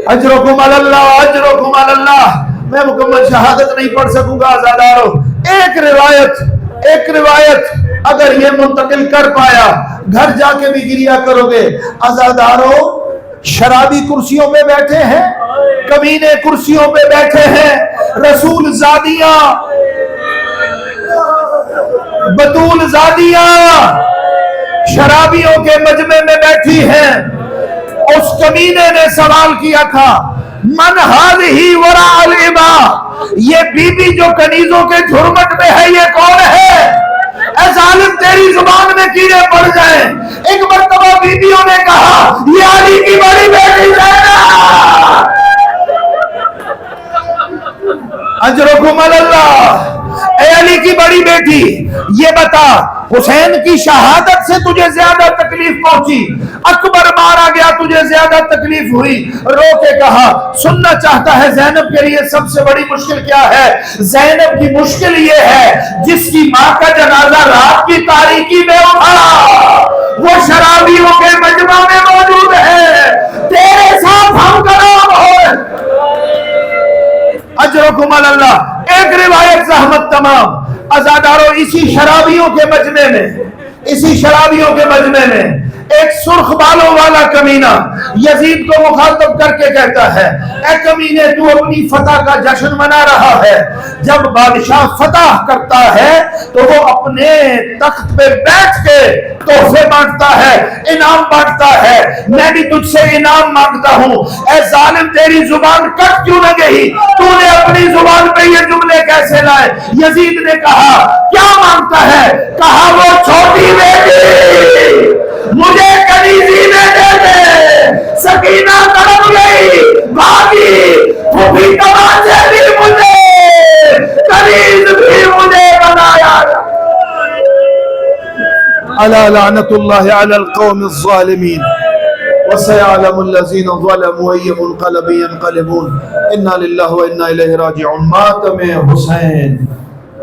اجرکم اللہ، اجرکم اللہ۔ میں مکمل شہادت نہیں پڑھ سکوں گا عزادارو، ایک روایت اگر یہ منتقل کر پایا گھر جا کے بھی گریا کرو گے۔ عزادارو شرابی کرسیوں پہ بیٹھے ہیں، کمینے کرسیوں پہ بیٹھے ہیں، رسول زادیاں، بطول زادیاں شرابیوں کے مجمع میں بیٹھی ہیں۔ اس کمینے نے سوال کیا تھا من ہذہ وراء الابا، یہ بی بی جو کنیزوں کے جھرمٹ میں ہے یہ کون ہے؟ اے ظالم تیری زبان میں کیڑے پڑ جائیں۔ ایک مرتبہ بیویوں نے کہا یہ علی کی بڑی بیٹی زینب۔ اجرکم اللہ، اے علی کی بڑی بیٹی یہ بتا حسین کی شہادت سے تجھے زیادہ تکلیف پہنچی، اکبر مارا گیا تجھے زیادہ تکلیف ہوئی؟ رو کے کہا سننا چاہتا ہے زینب کے لیے سب سے بڑی مشکل کیا ہے؟ زینب کی مشکل یہ ہے جس کی ماں کا جنازہ رات کی تاریکی میں اٹھا، وہ شرابیوں کے مجمع میں موجود ہے، تیرے ساتھ ہم کلام ہو۔ اجرکم اللہ۔ ایک روایت زحمت تمام۔ عزادارو اسی شرابیوں کے مجمع میں ایک سرخ بالوں والا کمینہ یزید کو مخاطب کر کے کہتا ہے اے کمینے تو اپنی فتح کا جشن منا رہا ہے، جب بادشاہ فتح کرتا ہے تو وہ اپنے تخت پہ بیٹھ کے تحفے بانٹتا ہے، انعام بانٹتا ہے، میں بھی تجھ سے انعام مانگتا ہوں۔ اے ظالم تیری زبان کٹ کیوں نہ گئی؟ تو نے اپنی زبان پہ یہ جملے کیسے لائے؟ یزید نے کہا کیا مانگتا ہے؟ کہا وہ چھوٹی بیٹی مجھے کنیزی میں دے دے۔ سکینہ تڑپ گئی، بھاگی، پھوپھی تماچے بھی مجھے، کنیز بھی مجھے بنایا۔ الا لعنت اللہ علی القوم الظالمین وسيعلم الذين ظلموا أي منقلب ينقلبون۔ انا للہ و انا الیہ راجعون۔ ماتم حسین